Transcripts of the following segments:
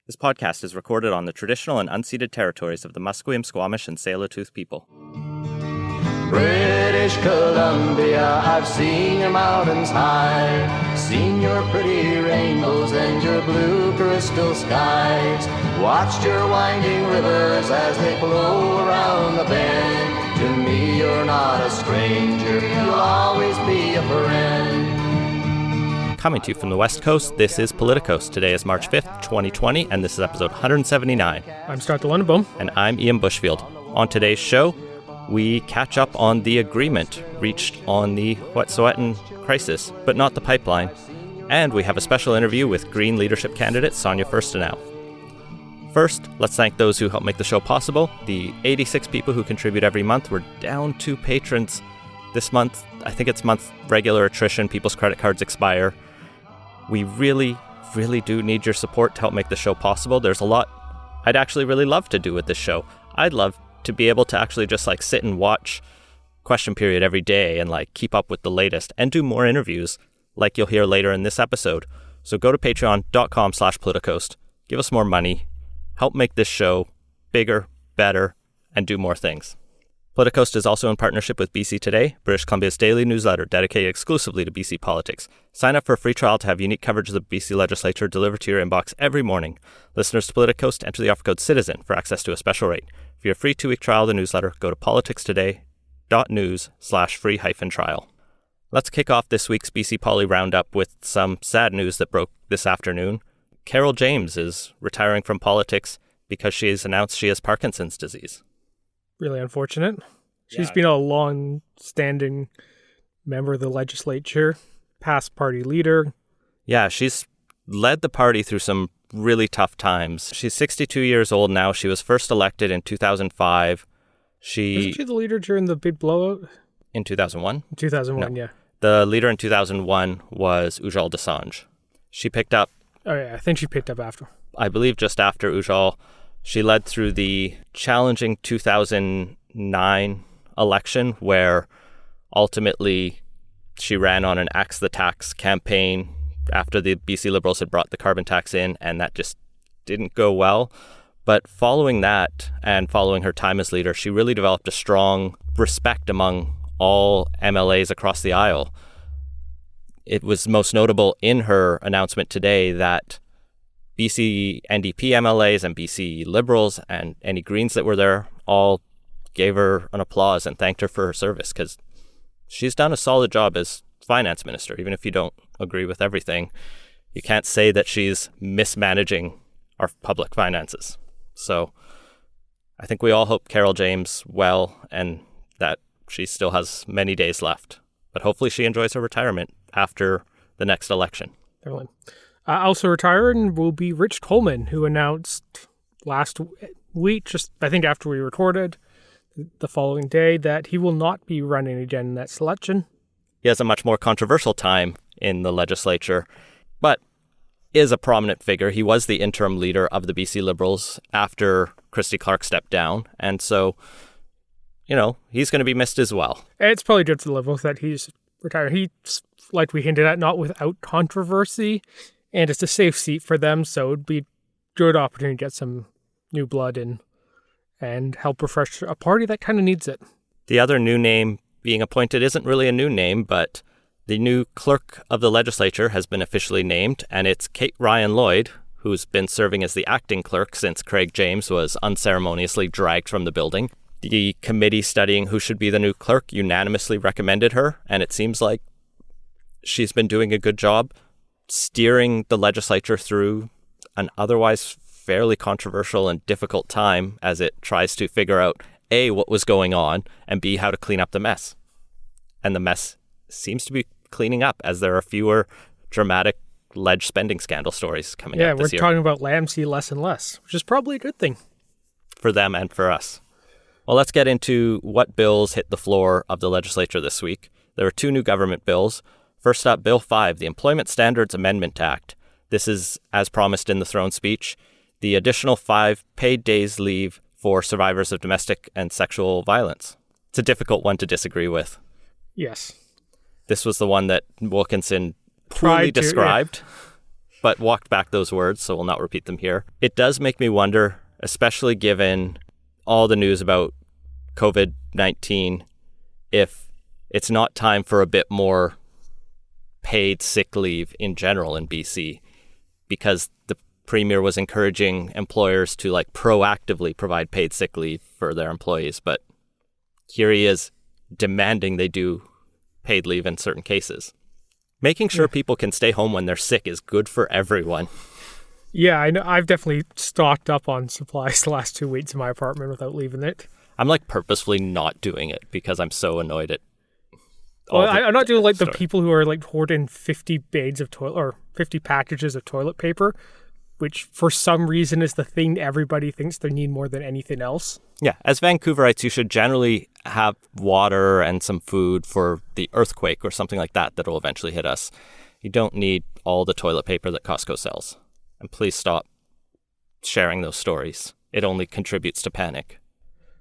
This podcast is recorded on the traditional and unceded territories of the Musqueam, Squamish, and Tsleil-Waututh people. British Columbia, I've seen your mountains high, seen your pretty rainbows and your blue crystal skies, watched your winding rivers as they flow around the bend. To me, you're not a stranger, you'll always be a friend. Coming to you from the West Coast, this is Politicos. Today is March 5th, 2020, and this is episode 179. I'm Stuart Lundenboom. And I'm Ian Bushfield. On today's show, we catch up on the agreement reached on the Wet'suwet'en crisis, but not the pipeline. And we have a special interview with Green leadership candidate Sonia Furstenau. First, let's thank those who help make the show possible. The 86 people who contribute every month. We're down 2 patrons this month. I think it's month regular attrition. People's credit cards expire. We really do need your support to help make the show possible. There's a lot I'd actually really love to do with this show. I'd love to be able to actually just sit and watch Question Period every day and keep up with the latest and do more interviews like you'll hear later in this episode. So go to patreon.com/politicos, give us more money, help make this show bigger, better, and do more things. Politicos is also in partnership with BC Today, British Columbia's daily newsletter dedicated exclusively to BC politics. Sign up for a free trial to have unique coverage of the BC legislature delivered to your inbox every morning. Listeners to Politicos enter the offer code CITIZEN for access to a special rate. For your free 2-week trial of the newsletter, go to politicstoday.news/free-trial. Let's kick off this week's BC Poly Roundup with some sad news that broke this afternoon. Carol James is retiring from politics because she has announced she has Parkinson's disease. Really unfortunate. She's been a long-standing member of the legislature, past party leader. Yeah, she's led the party through some really tough times. She's 62 years old now. She was first elected in 2005. Wasn't she the leader during the big blowout? In 2001? 2001, no. Yeah. The leader in 2001 was Ujjal Dosanjh. She picked up... Oh, yeah, I think she picked up after. I believe just after Ujjal. She led through the challenging 2009 election where ultimately she ran on an Axe the Tax campaign after the BC Liberals had brought the carbon tax in, and that just didn't go well. But following that and following her time as leader, she really developed a strong respect among all MLAs across the aisle. It was most notable in her announcement today that BC NDP MLAs and BC Liberals and any Greens that were there all gave her an applause and thanked her for her service because she's done a solid job as finance minister. Even if you don't agree with everything, you can't say that she's mismanaging our public finances. So I think we all hope Carol James well and that she still has many days left. But hopefully she enjoys her retirement after the next election. Definitely. Also retiring will be Rich Coleman, who announced last week, just I think after we recorded, the following day, that he will not be running again in that selection. He has a much more controversial time in the legislature, but is a prominent figure. He was the interim leader of the BC Liberals after Christy Clark stepped down, and so, he's going to be missed as well. It's probably good for the Liberals that he's retired. He's, like we hinted at, not without controversy. And it's a safe seat for them, so it'd be a good opportunity to get some new blood in and help refresh a party that kind of needs it. The other new name being appointed isn't really a new name, but the new clerk of the legislature has been officially named, and it's Kate Ryan Lloyd, who's been serving as the acting clerk since Craig James was unceremoniously dragged from the building. The committee studying who should be the new clerk unanimously recommended her, and it seems like she's been doing a good job steering the legislature through an otherwise fairly controversial and difficult time as it tries to figure out, A, what was going on, and B, how to clean up the mess. And the mess seems to be cleaning up as there are fewer dramatic ledge spending scandal stories coming out this year. Yeah, we're talking about LAMC less and less, which is probably a good thing. For them and for us. Well, let's get into what bills hit the floor of the legislature this week. There are 2 new government bills. First up, Bill 5, the Employment Standards Amendment Act. This is, as promised in the throne speech, the additional 5 paid days leave for survivors of domestic and sexual violence. It's a difficult one to disagree with. Yes. This was the one that Wilkinson poorly described. but walked back those words, so we'll not repeat them here. It does make me wonder, especially given all the news about COVID-19, if it's not time for a bit more paid sick leave in general in BC, because the Premier was encouraging employers to proactively provide paid sick leave for their employees, but here he is demanding they do paid leave in certain cases. Making sure people can stay home when they're sick is good for everyone. Yeah, I know. I've definitely stocked up on supplies the last 2 weeks in my apartment without leaving it. I'm purposefully not doing it because I'm so annoyed at I'm not doing the people who are hoarding 50 bags of toilet or 50 packages of toilet paper, which for some reason is the thing everybody thinks they need more than anything else. Yeah, as Vancouverites, you should generally have water and some food for the earthquake or something like that will eventually hit us. You don't need all the toilet paper that Costco sells. And please stop sharing those stories. It only contributes to panic.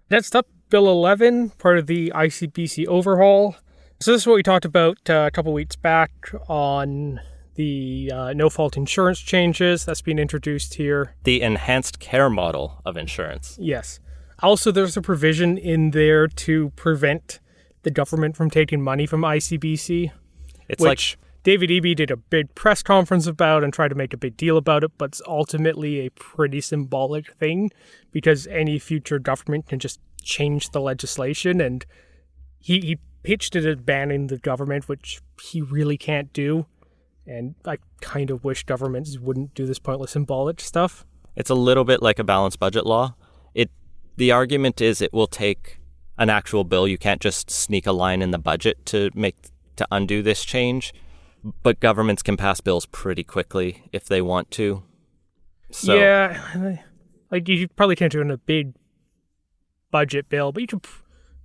Next up, Bill 11, part of the ICBC overhaul. So this is what we talked about a couple weeks back on the no-fault insurance changes that's being introduced here. The enhanced care model of insurance. Yes. Also, there's a provision in there to prevent the government from taking money from ICBC, which David Eby did a big press conference about and tried to make a big deal about it, but it's ultimately a pretty symbolic thing because any future government can just change the legislation, and he pitched it as banning the government, which he really can't do. And I kind of wish governments wouldn't do this pointless symbolic stuff. It's a little bit like a balanced budget law. The argument is it will take an actual bill. You can't just sneak a line in the budget to undo this change. But governments can pass bills pretty quickly if they want to. So, yeah, you probably can't do it in a big budget bill, but you could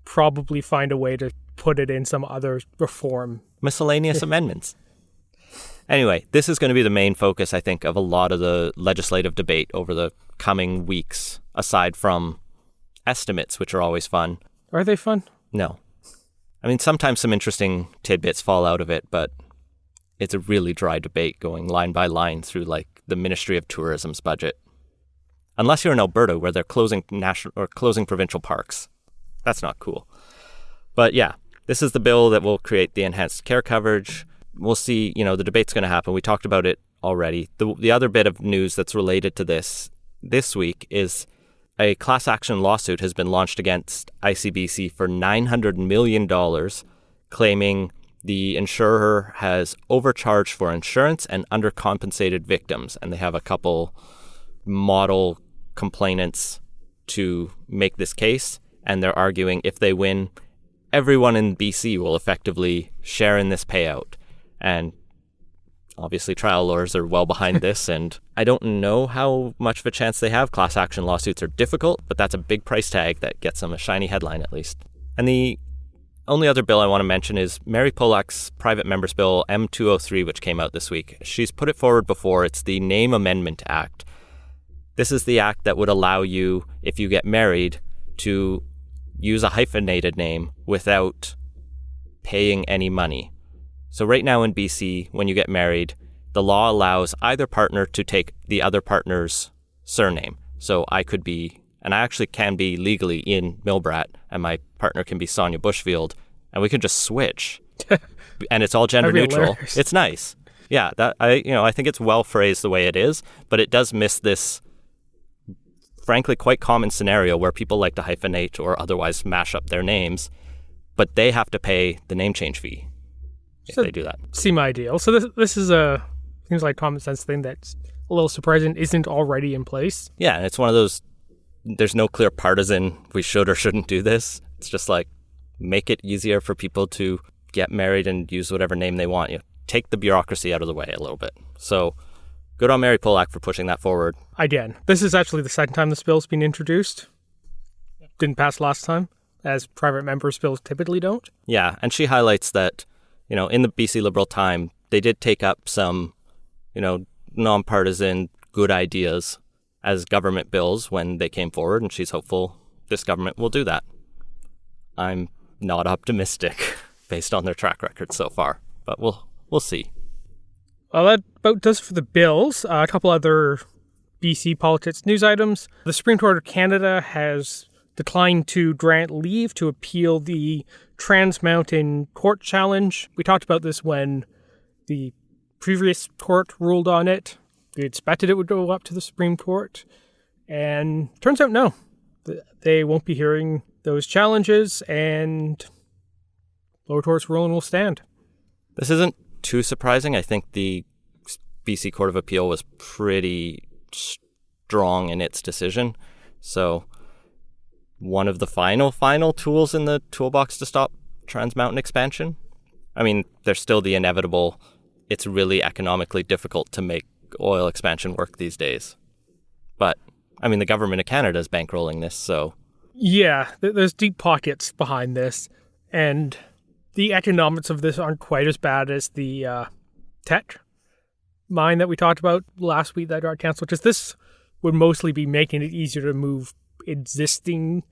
probably find a way to put it in some other reform. Miscellaneous amendments. Anyway, this is going to be the main focus, I think, of a lot of the legislative debate over the coming weeks, aside from estimates, which are always fun. Are they fun? No. I mean, sometimes some interesting tidbits fall out of it, but it's a really dry debate going line by line through the Ministry of Tourism's budget. Unless you're in Alberta, where they're closing provincial parks. That's not cool. But yeah, this is the bill that will create the enhanced care coverage. We'll see, the debate's going to happen. We talked about it already. The other bit of news that's related to this week is a class action lawsuit has been launched against ICBC for $900 million, claiming the insurer has overcharged for insurance and undercompensated victims. And they have a couple model complainants to make this case. And they're arguing if they win, everyone in BC will effectively share in this payout. And obviously trial lawyers are well behind this, and I don't know how much of a chance they have. Class action lawsuits are difficult, but that's a big price tag that gets them a shiny headline at least. And the only other bill I want to mention is Mary Polak's private member's bill M203, which came out this week. She's put it forward before. It's the Name Amendment Act. This is the act that would allow you, if you get married, to use a hyphenated name without paying any money. So right now in BC, when you get married, the law allows either partner to take the other partner's surname. So I could be, and I actually can be legally in Milbrat, and my partner can be Sonia Bushfield, and we could just switch. And it's all gender neutral. It's nice. Yeah, that I think it's well phrased the way it is, but it does miss this, frankly, quite common scenario where people like to hyphenate or otherwise mash up their names, but they have to pay the name change fee. If they do that. Seem ideal. So this is seems like common sense thing that's a little surprising isn't already in place. Yeah, and it's one of those, there's no clear partisan, we should or shouldn't do this. It's just make it easier for people to get married and use whatever name they want. Take the bureaucracy out of the way a little bit. So good on Mary Polak for pushing that forward. Again, this is actually the second time this bill's been introduced. Didn't pass last time, as private members' bills typically don't. Yeah, and she highlights that in the BC Liberal time, they did take up some, nonpartisan good ideas as government bills when they came forward, and she's hopeful this government will do that. I'm not optimistic based on their track record so far, but we'll see. Well, that about does it for the bills. A couple other BC politics news items. The Supreme Court of Canada has declined to grant leave to appeal the Trans Mountain Court challenge. We talked about this when the previous court ruled on it. We expected it would go up to the Supreme Court. And turns out no. They won't be hearing those challenges, and lower court's ruling will stand. This isn't too surprising. I think the BC Court of Appeal was pretty strong in its decision. So one of the final tools in the toolbox to stop Trans Mountain expansion. I mean, there's still the inevitable, it's really economically difficult to make oil expansion work these days. But, I mean, the government of Canada is bankrolling this, so... Yeah, there's deep pockets behind this, and the economics of this aren't quite as bad as the tech mine that we talked about last week that got canceled, because this would mostly be making it easier to move existing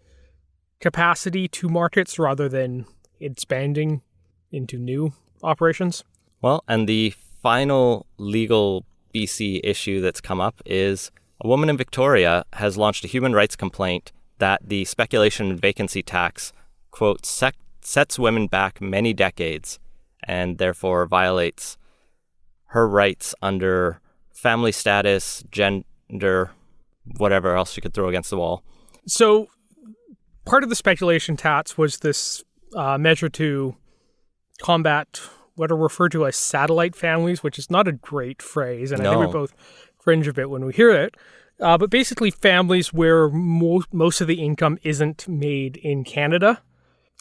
capacity to markets rather than expanding into new operations. Well, and the final legal BC issue that's come up is a woman in Victoria has launched a human rights complaint that the speculation and vacancy tax, quote, sets women back many decades and therefore violates her rights under family status, gender, whatever else you could throw against the wall. So part of the speculation tax was this measure to combat what are referred to as satellite families, which is not a great phrase, and I think we both cringe a bit when we hear it. But basically families where most of the income isn't made in Canada.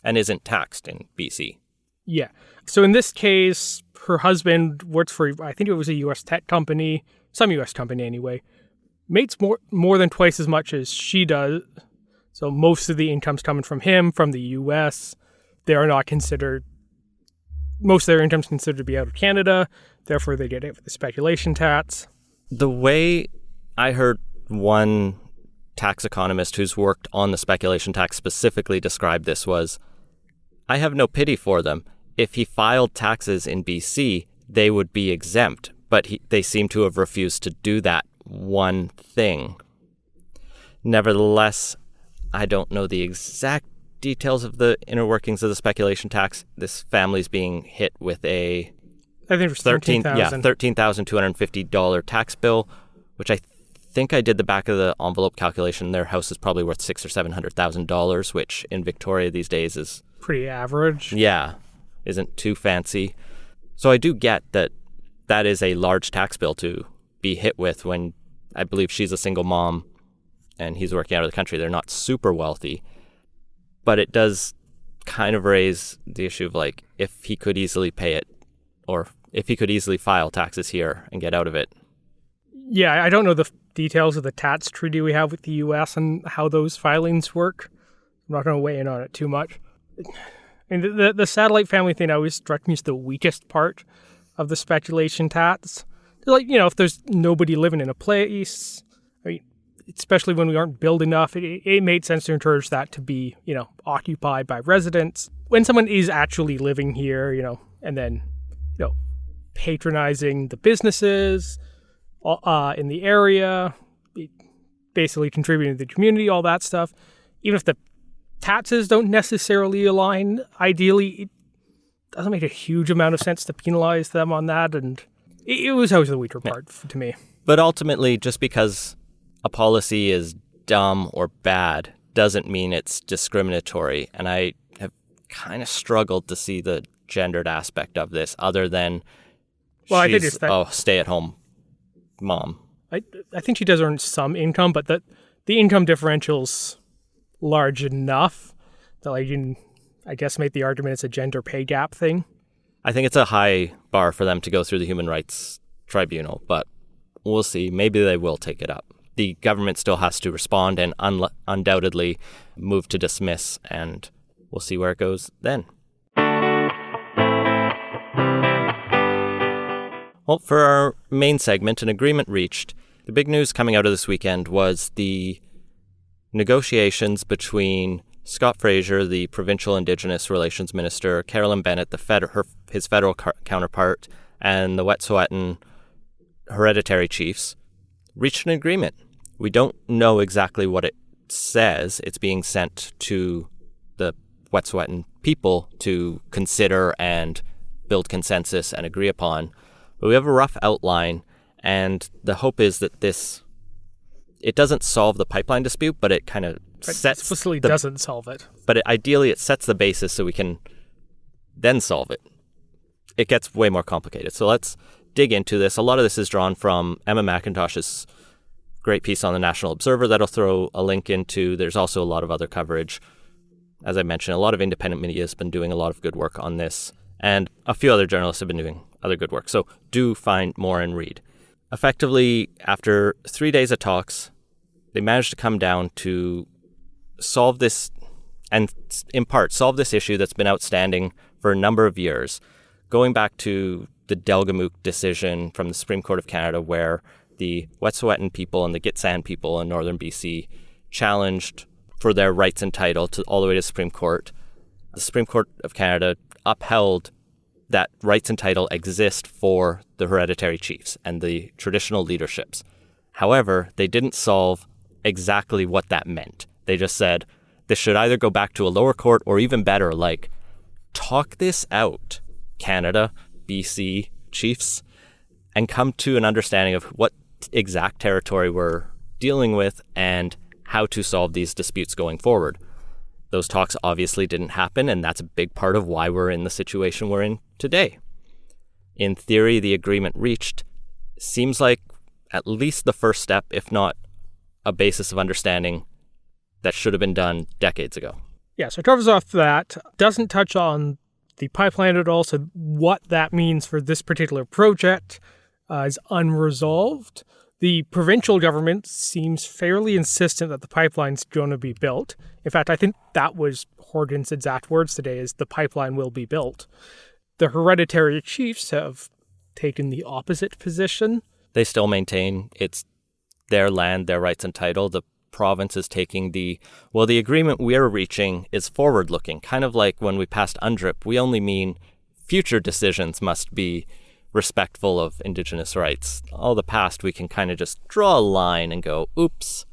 And isn't taxed in BC. Yeah. So in this case, her husband works for, I think it was a U.S. tech company, some U.S. company anyway, makes more than twice as much as she does. So most of the income's coming from him, from the U.S. They are not considered, most of their income's considered to be out of Canada. Therefore, they get hit with the speculation tax. The way I heard one tax economist who's worked on the speculation tax specifically describe this was, I have no pity for them. If he filed taxes in BC, they would be exempt, but they seem to have refused to do that one thing. Nevertheless, I don't know the exact details of the inner workings of the speculation tax. This family's being hit with a I think it was $13,250 tax bill, which I think I did the back of the envelope calculation. Their house is probably worth $600,000 or $700,000, which in Victoria these days is pretty average. Yeah, isn't too fancy. So I do get that that is a large tax bill to be hit with when I believe she's a single mom and he's working out of the country. They're not super wealthy, but it does kind of raise the issue of like if he could easily pay it or if he could easily file taxes here and get out of it. Yeah, I don't know the details of the tax treaty we have with the U.S. and how those filings work. I'm not going to weigh in on it too much. I mean, the satellite family thing always struck me as the weakest part of the speculation tax. Like, you know, if there's nobody living in a place, I mean, especially when we aren't built enough, it made sense to encourage that to be, you know, occupied by residents. When someone is actually living here, you know, and then, you know, patronizing the businesses in the area, basically contributing to the community, all that stuff, even if the taxes don't necessarily align, ideally, it doesn't make a huge amount of sense to penalize them on that, and it was always the weaker part to me. But ultimately, just because a policy is dumb or bad doesn't mean it's discriminatory, and I have kind of struggled to see the gendered aspect of this other than I think it's that, stay-at-home mom. I think she does earn some income, but the income differential's large enough that I can, I guess, make the argument it's a gender pay gap thing. I think it's a high bar for them to go through the Human Rights Tribunal, but we'll see. Maybe they will take it up. The government still has to respond and undoubtedly move to dismiss, and we'll see where it goes then. Well, for our main segment, an agreement reached. The big news coming out of this weekend was the negotiations between Scott Fraser, the Provincial Indigenous Relations Minister, Carolyn Bennett, his federal counterpart, and the Wet'suwet'en hereditary chiefs reached an agreement. We don't know exactly what it says. It's being sent to the Wet'suwet'en people to consider and build consensus and agree upon. But we have a rough outline, and the hope is that it doesn't solve the pipeline dispute, but it kind of explicitly doesn't solve it. But ideally, it sets the basis so we can then solve it. It gets way more complicated. So let's dig into this. A lot of this is drawn from Emma McIntosh's great piece on the National Observer that I'll throw a link into. There's also a lot of other coverage. As I mentioned, a lot of independent media has been doing a lot of good work on this, and a few other journalists have been doing other good work. So do find more and read. Effectively, after 3 days of talks, they managed to come down to solve this, and in part solve this issue that's been outstanding for a number of years, going back to the Delgamuukw decision from the Supreme Court of Canada, where the Wet'suwet'en people and the Gitxsan people in northern BC challenged for their rights and title all the way to the Supreme Court. The Supreme Court of Canada upheld that rights and title exist for the hereditary chiefs and the traditional leaderships. However, they didn't solve exactly what that meant. They just said this should either go back to a lower court, or even better, like, talk this out, Canada, BC chiefs, and come to an understanding of what exact territory we're dealing with and how to solve these disputes going forward. Those talks obviously didn't happen, and that's a big part of why we're in the situation we're in today. In theory, the agreement reached seems like at least the first step, if not a basis of understanding that should have been done decades ago. Yeah, so it covers off that, doesn't touch on the pipeline at all, so what that means for this particular project is unresolved. The provincial government seems fairly insistent that the pipeline's going to be built. In fact, I think that was Horgan's exact words today, is the pipeline will be built. The hereditary chiefs have taken the opposite position. They still maintain it's their land, their rights and title. The province is taking the agreement we're reaching is forward-looking, kind of like when we passed UNDRIP. We only mean future decisions must be respectful of Indigenous rights. All the past, we can kind of just draw a line and go, oops.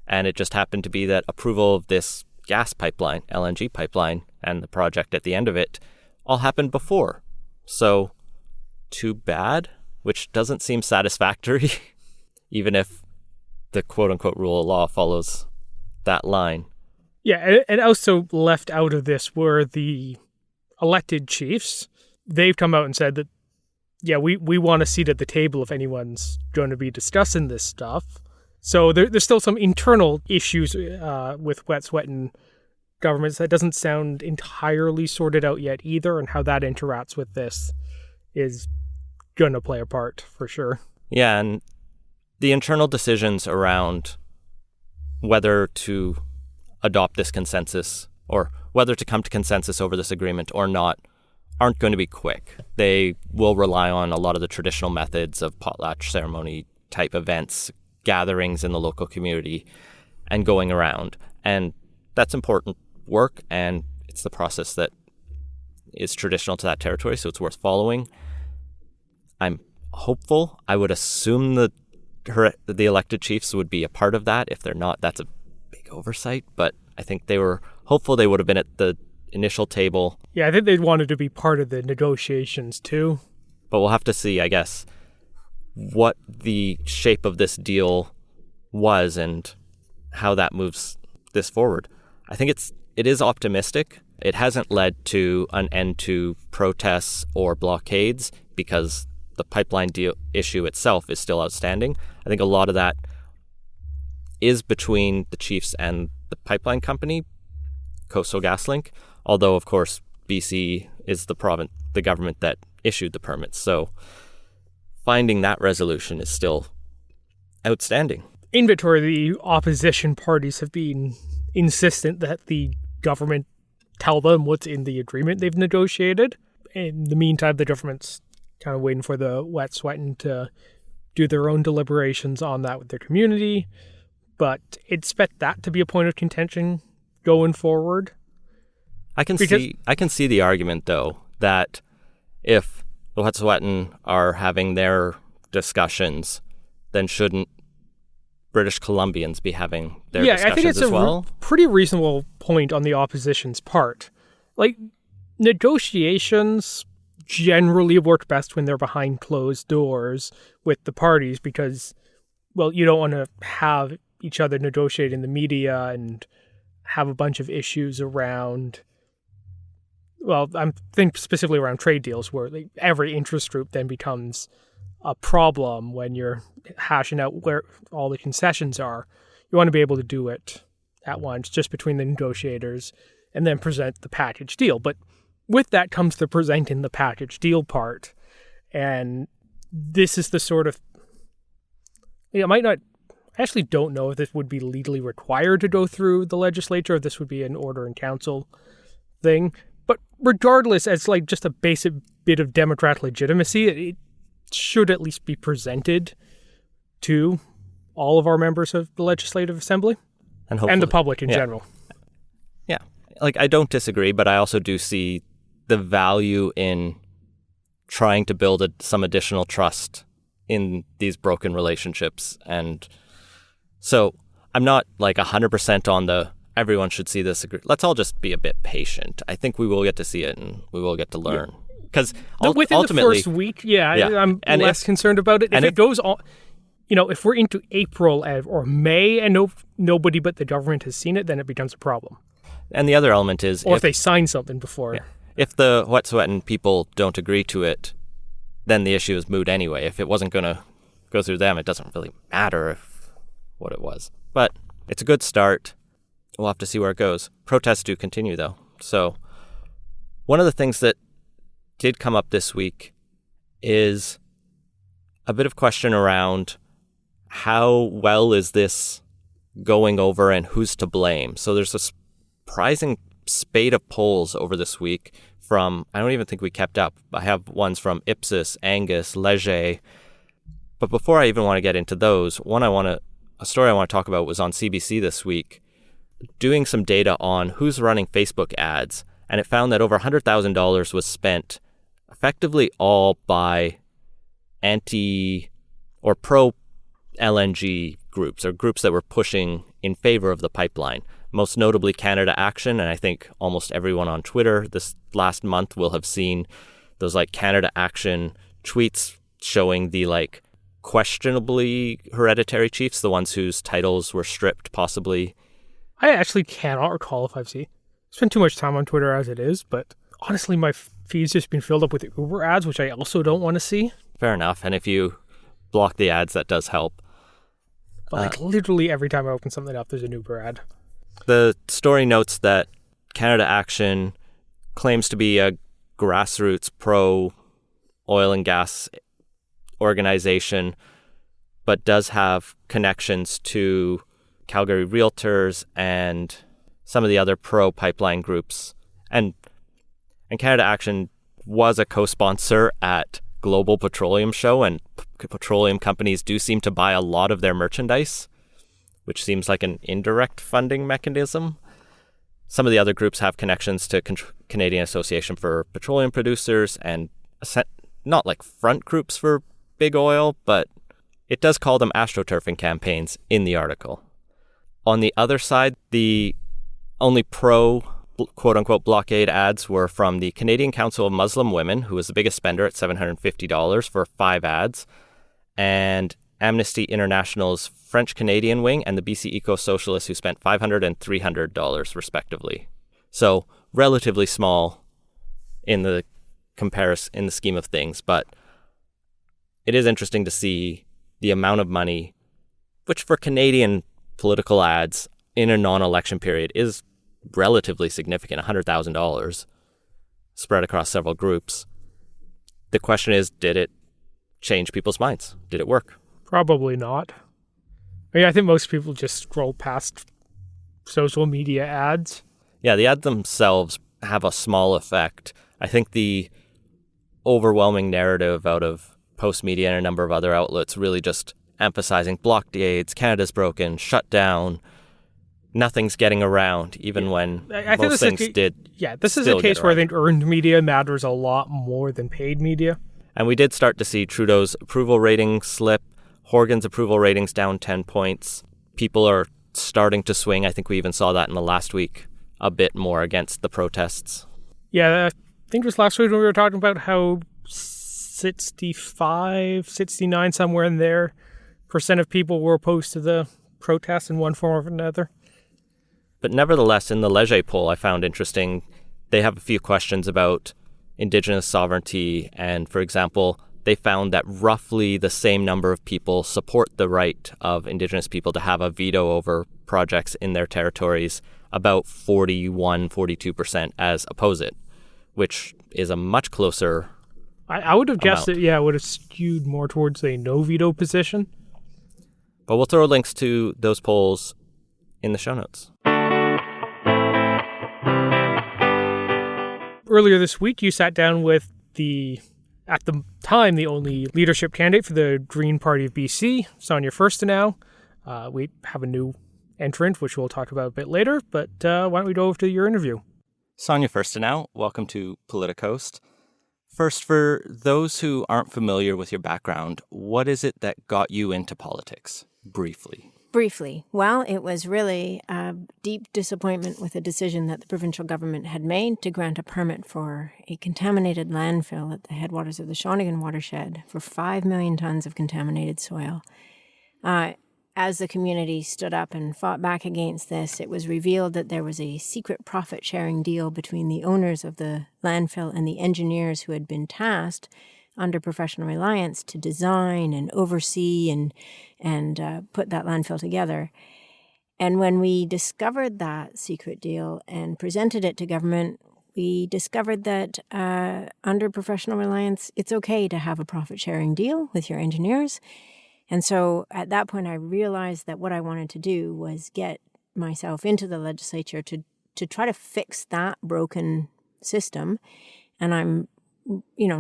And it just happened to be that approval of this gas pipeline, LNG pipeline, and the project at the end of it all happened before. So, too bad, which doesn't seem satisfactory, even if the quote-unquote rule of law follows that line. Yeah, and also left out of this were the elected chiefs. They've come out and said that, yeah, we want a seat at the table if anyone's going to be discussing this stuff. So there's still some internal issues with Wet'suwet'en governments that doesn't sound entirely sorted out yet either, and how that interacts with this is going to play a part for sure. Yeah, and the internal decisions around whether to adopt this consensus or whether to come to consensus over this agreement or not aren't going to be quick. They will rely on a lot of the traditional methods of potlatch ceremony type events, gatherings in the local community, and going around. And that's important work, and it's the process that is traditional to that territory, so it's worth following. I'm hopeful. I would assume the elected chiefs would be a part of that. If they're not, that's a big oversight, but I think they were hopeful they would have been at the initial table. Yeah, I think they wanted to be part of the negotiations too. But we'll have to see, I guess, what the shape of this deal was and how that moves this forward. I think it is optimistic. It hasn't led to an end to protests or blockades because the pipeline deal issue itself is still outstanding. I think a lot of that is between the chiefs and the pipeline company, Coastal GasLink, although, of course, BC is the government that issued the permits. So finding that resolution is still outstanding. In Victoria, the opposition parties have been insistent that the government tell them what's in the agreement they've negotiated. In the meantime, the government's kind of waiting for the Wet'suwet'en to do their own deliberations on that with their community. But expect that to be a point of contention going forward. I can see the argument, though, that if the Wet'suwet'en are having their discussions, then shouldn't British Columbians be having their Yeah, discussions I think it's as well? pretty reasonable point on the opposition's part. Like, negotiations generally work best when they're behind closed doors with the parties because, well, you don't want to have each other negotiate in the media and have a bunch of issues around, well, I'm thinking specifically around trade deals where like, every interest group then becomes a problem when you're hashing out where all the concessions are. You want to be able to do it at once, just between the negotiators, and then present the package deal. But with that comes the presenting the package deal part. And this is the sort of, it might not, I actually don't know if this would be legally required to go through the legislature, if this would be an order in council thing. But regardless, as like just a basic bit of democratic legitimacy, it should at least be presented to all of our members of the Legislative Assembly and the public in general. Yeah. Like, I don't disagree, but I also do see the value in trying to build some additional trust in these broken relationships. And so I'm not like 100% on the everyone should see this. Let's all just be a bit patient. I think we will get to see it and we will get to learn. Because within ultimately, the first week, I'm less concerned about it. If it goes on, if we're into April or May and nobody but the government has seen it, then it becomes a problem. And the other element is... Or if they sign something before. Yeah. If the Wet'suwet'en people don't agree to it, then the issue is moot anyway. If it wasn't going to go through them, it doesn't really matter what it was. But it's a good start. We'll have to see where it goes. Protests do continue, though. So one of the things that did come up this week is a bit of question around how well is this going over and who's to blame. So there's a surprising spate of polls over this week from, I don't even think we kept up. I have ones from Ipsos, Angus, Leger. But before I even want to get into those, a story I want to talk about was on CBC this week, doing some data on who's running Facebook ads. And it found that over $100,000 was spent effectively all by anti or pro-LNG groups or groups that were pushing in favor of the pipeline. Most notably Canada Action, and I think almost everyone on Twitter this last month will have seen those like Canada Action tweets showing the like questionably hereditary chiefs, the ones whose titles were stripped possibly. I actually cannot recall if I've spent too much time on Twitter as it is, but honestly my feed's just been filled up with Uber ads, which I also don't want to see. Fair enough, and if you block the ads, that does help. But like literally every time I open something up, there's an Uber ad. The story notes that Canada Action claims to be a grassroots pro-oil and gas organization, but does have connections to Calgary Realtors and some of the other pro-pipeline groups. And Canada Action was a co-sponsor at Global Petroleum Show, and petroleum companies do seem to buy a lot of their merchandise, which seems like an indirect funding mechanism. Some of the other groups have connections to Canadian Association for Petroleum Producers and not like front groups for big oil, but it does call them astroturfing campaigns in the article. On the other side, the only pro quote-unquote blockade ads were from the Canadian Council of Muslim Women, who was the biggest spender at $750 for 5 ads, and Amnesty International's French-Canadian wing and the BC Eco-Socialists, who spent $500 and $300 respectively. So relatively small in the scheme of things, but it is interesting to see the amount of money, which for Canadian political ads in a non-election period is relatively significant, $100,000 spread across several groups. The question is, did it change people's minds? Did it work? Probably not. I think most people just scroll past social media ads. Yeah, the ads themselves have a small effect. I think the overwhelming narrative out of Post Media and a number of other outlets really just emphasizing blockades, Canada's broken, shut down, nothing's getting around, even when most things did. Yeah, this is a case where I think earned media matters a lot more than paid media. And we did start to see Trudeau's approval rating slip, Horgan's approval ratings down 10 points. People are starting to swing. I think we even saw that in the last week a bit more against the protests. Yeah, I think it was last week when we were talking about how 65, 69, somewhere in there, % of people were opposed to the protests in one form or another. But nevertheless, in the Leger poll, I found interesting, they have a few questions about Indigenous sovereignty. And for example, they found that roughly the same number of people support the right of Indigenous people to have a veto over projects in their territories, about 41-42% as oppose it, which is a much closer I would have guessed amount. it would have skewed more towards a no veto position. But we'll throw links to those polls in the show notes. Earlier this week, you sat down with at the time, the only leadership candidate for the Green Party of BC, Sonia Furstenau. We have a new entrant, which we'll talk about a bit later, but why don't we go over to your interview? Sonia Furstenau, welcome to Politicoast. First, for those who aren't familiar with your background, what is it that got you into politics, briefly? Briefly. Well, it was really a deep disappointment with a decision that the provincial government had made to grant a permit for a contaminated landfill at the headwaters of the Shawnigan watershed for 5 million tons of contaminated soil. As the community stood up and fought back against this, it was revealed that there was a secret profit-sharing deal between the owners of the landfill and the engineers who had been tasked under professional reliance to design and oversee and put that landfill together. And when we discovered that secret deal and presented it to government, we discovered that under professional reliance, it's okay to have a profit-sharing deal with your engineers. And so at that point, I realized that what I wanted to do was get myself into the legislature to try to fix that broken system. And I'm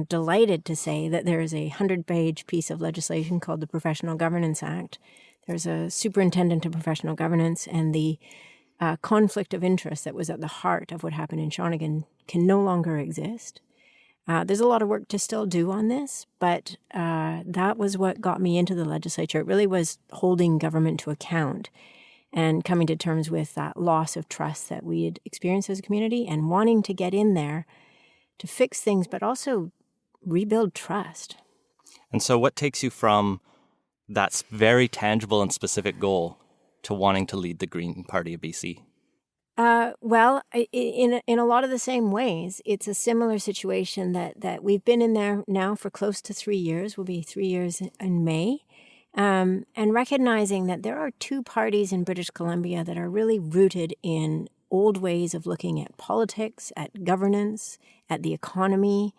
delighted to say that there is a 100-page piece of legislation called the Professional Governance Act. There's a superintendent of professional governance, and the conflict of interest that was at the heart of what happened in Shawnigan can no longer exist. There's a lot of work to still do on this, but that was what got me into the legislature. It really was holding government to account and coming to terms with that loss of trust that we had experienced as a community and wanting to get in there to fix things, but also rebuild trust. And so what takes you from that very tangible and specific goal to wanting to lead the Green Party of BC? Well, in a lot of the same ways. It's a similar situation that we've been in there now for close to 3 years. Will be 3 years in May. And recognizing that there are two parties in British Columbia that are really rooted in old ways of looking at politics, at governance, at the economy,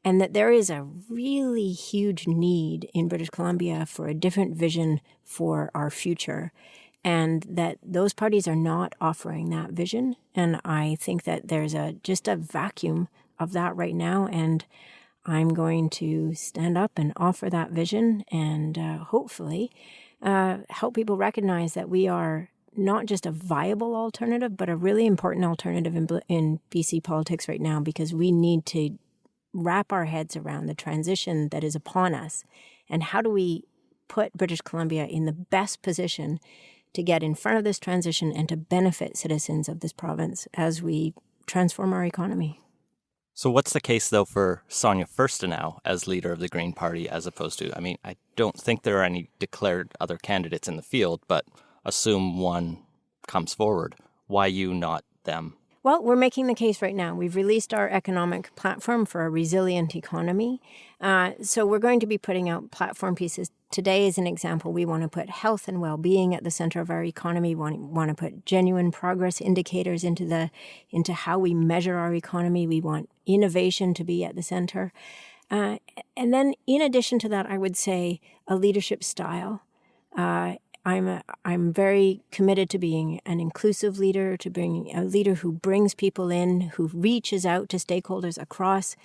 and that there is a really huge need in British Columbia for a different vision for our future, and that those parties are not offering that vision. And I think that there's just a vacuum of that right now, and I'm going to stand up and offer that vision and hopefully help people recognize that we are not just a viable alternative, but a really important alternative in BC politics right now, because we need to wrap our heads around the transition that is upon us. And how do we put British Columbia in the best position to get in front of this transition and to benefit citizens of this province as we transform our economy? So what's the case, though, for Sonia Furstenau as leader of the Green Party, as opposed to, I don't think there are any declared other candidates in the field, but assume one comes forward. Why you, not them? Well, we're making the case right now. We've released our economic platform for a resilient economy. So we're going to be putting out platform pieces. Today, as an example, we want to put health and well-being at the center of our economy. We want to put genuine progress indicators into how we measure our economy. We want innovation to be at the center. And then in addition to that, I would say a leadership style. I'm very committed to being an inclusive leader, to being a leader who brings people in, who reaches out to stakeholders across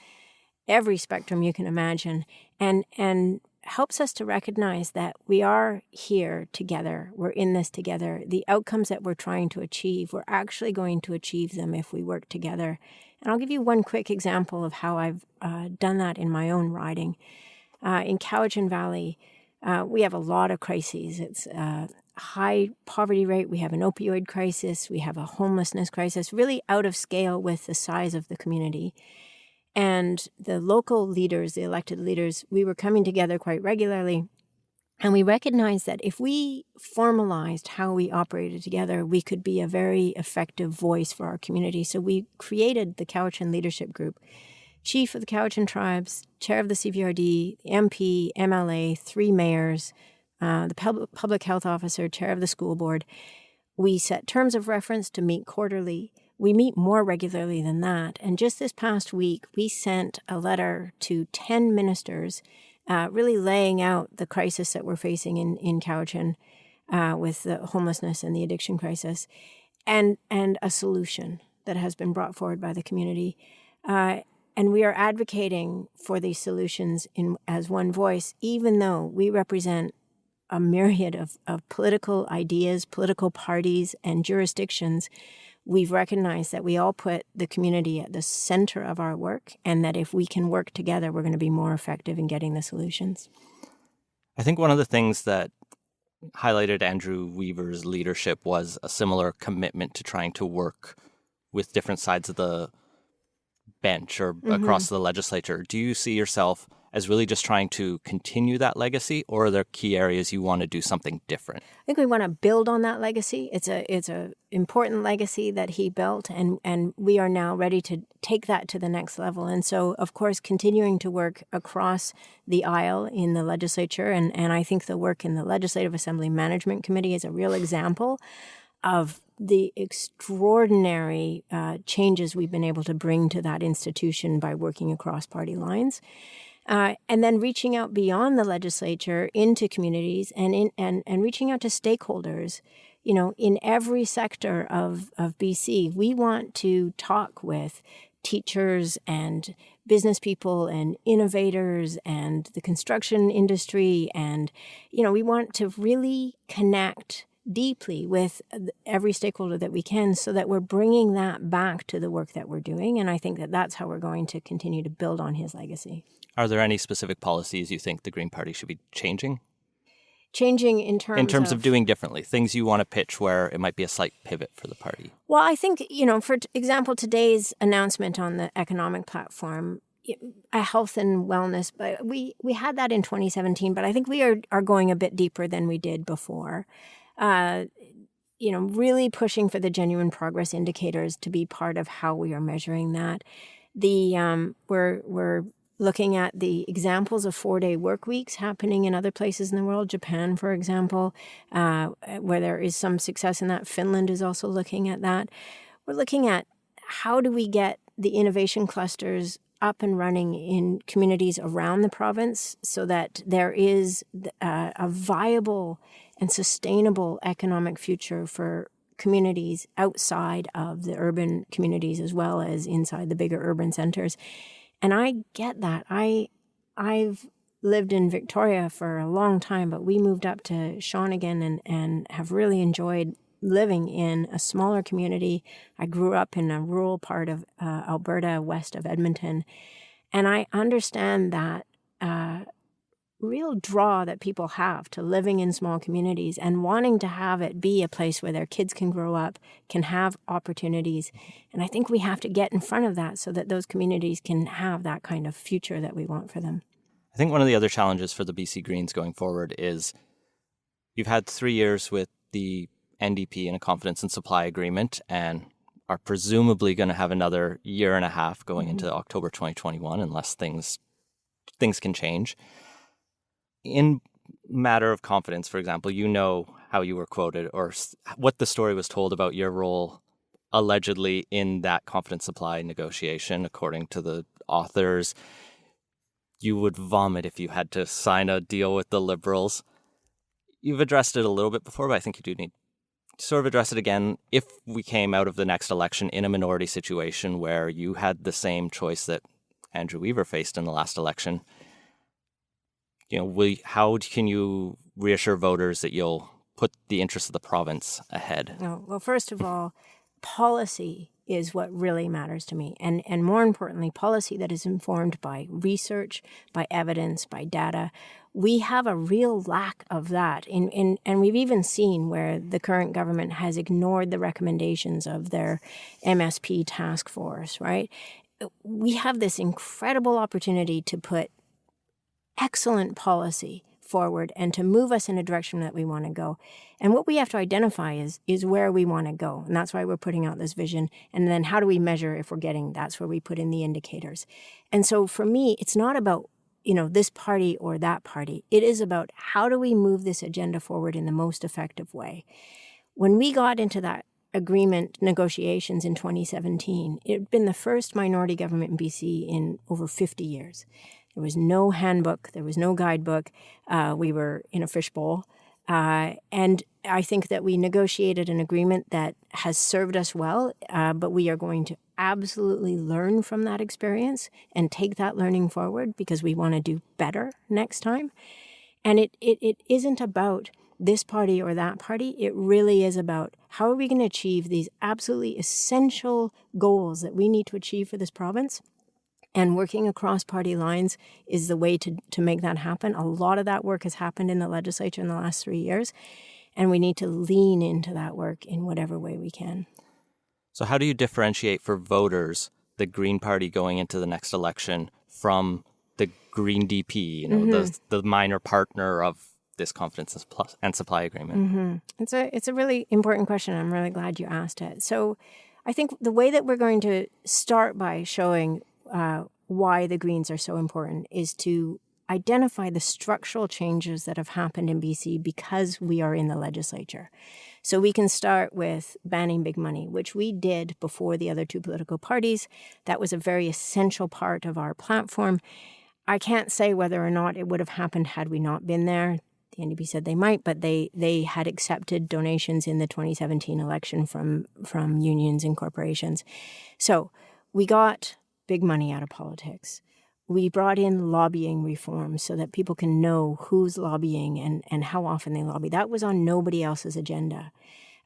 every spectrum you can imagine, and helps us to recognize that we are here together. We're in this together. The outcomes that we're trying to achieve, we're actually going to achieve them if we work together. And I'll give you one quick example of how I've done that in my own riding. In Cowichan Valley, we have a lot of crises. It's a high poverty rate. We have an opioid crisis. We have a homelessness crisis, really out of scale with the size of the community. And the local leaders, the elected leaders, we were coming together quite regularly. And we recognized that if we formalized how we operated together, we could be a very effective voice for our community. So we created the Cowichan Leadership Group. Chief of the Cowichan Tribes, chair of the CVRD, the MP, MLA, 3 mayors, the public health officer, chair of the school board. We set terms of reference to meet quarterly. We meet more regularly than that. And just this past week, we sent a letter to 10 ministers really laying out the crisis that we're facing in Cowichan with the homelessness and the addiction crisis, and a solution that has been brought forward by the community. And we are advocating for these solutions as one voice, even though we represent a myriad of political ideas, political parties, and jurisdictions. We've recognized that we all put the community at the center of our work, and that if we can work together, we're going to be more effective in getting the solutions. I think one of the things that highlighted Andrew Weaver's leadership was a similar commitment to trying to work with different sides of the bench or across the legislature. Do you see yourself as really just trying to continue that legacy, or are there key areas you want to do something different? I think we want to build on that legacy. It's a important legacy that he built, and we are now ready to take that to the next level. And so, of course, continuing to work across the aisle in the legislature, and I think the work in the Legislative Assembly Management Committee is a real example of the extraordinary changes we've been able to bring to that institution by working across party lines. And then reaching out beyond the legislature into communities and reaching out to stakeholders, in every sector of BC. We want to talk with teachers and business people and innovators and the construction industry. And, we want to really connect deeply with every stakeholder that we can, so that we're bringing that back to the work that we're doing. And I think that that's how we're going to continue to build on his legacy. Are there any specific policies you think the Green Party should be changing? Changing in terms of doing differently, things you want to pitch where it might be a slight pivot for the party? Well, I think, for example, today's announcement on the economic platform, a health and wellness, but we had that in 2017, but I think we are going a bit deeper than we did before. Really pushing for the genuine progress indicators to be part of how we are measuring that. We're looking at the examples of 4-day work weeks happening in other places in the world, Japan, for example, where there is some success in that. Finland is also looking at that. We're looking at how do we get the innovation clusters up and running in communities around the province so that there is a viable and sustainable economic future for communities outside of the urban communities as well as inside the bigger urban centers. And I get that. I've lived in Victoria for a long time, but we moved up to Shawnigan and have really enjoyed living in a smaller community. I grew up in a rural part of Alberta, west of Edmonton, and I understand that real draw that people have to living in small communities and wanting to have it be a place where their kids can grow up, can have opportunities. And I think we have to get in front of that so that those communities can have that kind of future that we want for them. I think one of the other challenges for the BC Greens going forward is you've had 3 years with the NDP in a confidence and supply agreement and are presumably going to have another year and a half going into October 2021 unless things can change. In matter of confidence, for example, how you were quoted or what the story was told about your role allegedly in that confidence supply negotiation. According to the authors, you would vomit if you had to sign a deal with the Liberals. You've addressed it a little bit before, but I think you do need to sort of address it again. If we came out of the next election in a minority situation where you had the same choice that Andrew Weaver faced in the last election, how can you reassure voters that you'll put the interests of the province ahead? Oh, well, first of all, policy is what really matters to me. And more importantly, policy that is informed by research, by evidence, by data. We have a real lack of that. And we've even seen where the current government has ignored the recommendations of their MSP task force, right? We have this incredible opportunity to put excellent policy forward and to move us in a direction that we want to go. And what we have to identify is where we want to go. And that's why we're putting out this vision. And then how do we measure if we're getting, that's where we put in the indicators. And so for me, it's not about, this party or that party. It is about how do we move this agenda forward in the most effective way. When we got into that agreement negotiations in 2017, it had been the first minority government in BC in over 50 years. There was no handbook. There was no guidebook. We were in a fishbowl. And I think that we negotiated an agreement that has served us well, but we are going to absolutely learn from that experience and take that learning forward because we want to do better next time. And it isn't about this party or that party. It really is about how are we going to achieve these absolutely essential goals that we need to achieve for this province. And working across party lines is the way to make that happen. A lot of that work has happened in the legislature in the last 3 years, and we need to lean into that work in whatever way we can. So how do you differentiate for voters the Green Party going into the next election from the Green DP, the minor partner of this confidence and supply agreement? It's a really important question. I'm really glad you asked it. So I think the way that we're going to start by showing why the Greens are so important is to identify the structural changes that have happened in BC because we are in the legislature. So we can start with banning big money, which we did before the other two political parties. That was a very essential part of our platform. I can't say whether or not it would have happened had we not been there. The NDP said they might, but they had accepted donations in the 2017 election from unions and corporations. So we got big money out of politics. We brought in lobbying reforms so that people can know who's lobbying and how often they lobby. That was on nobody else's agenda.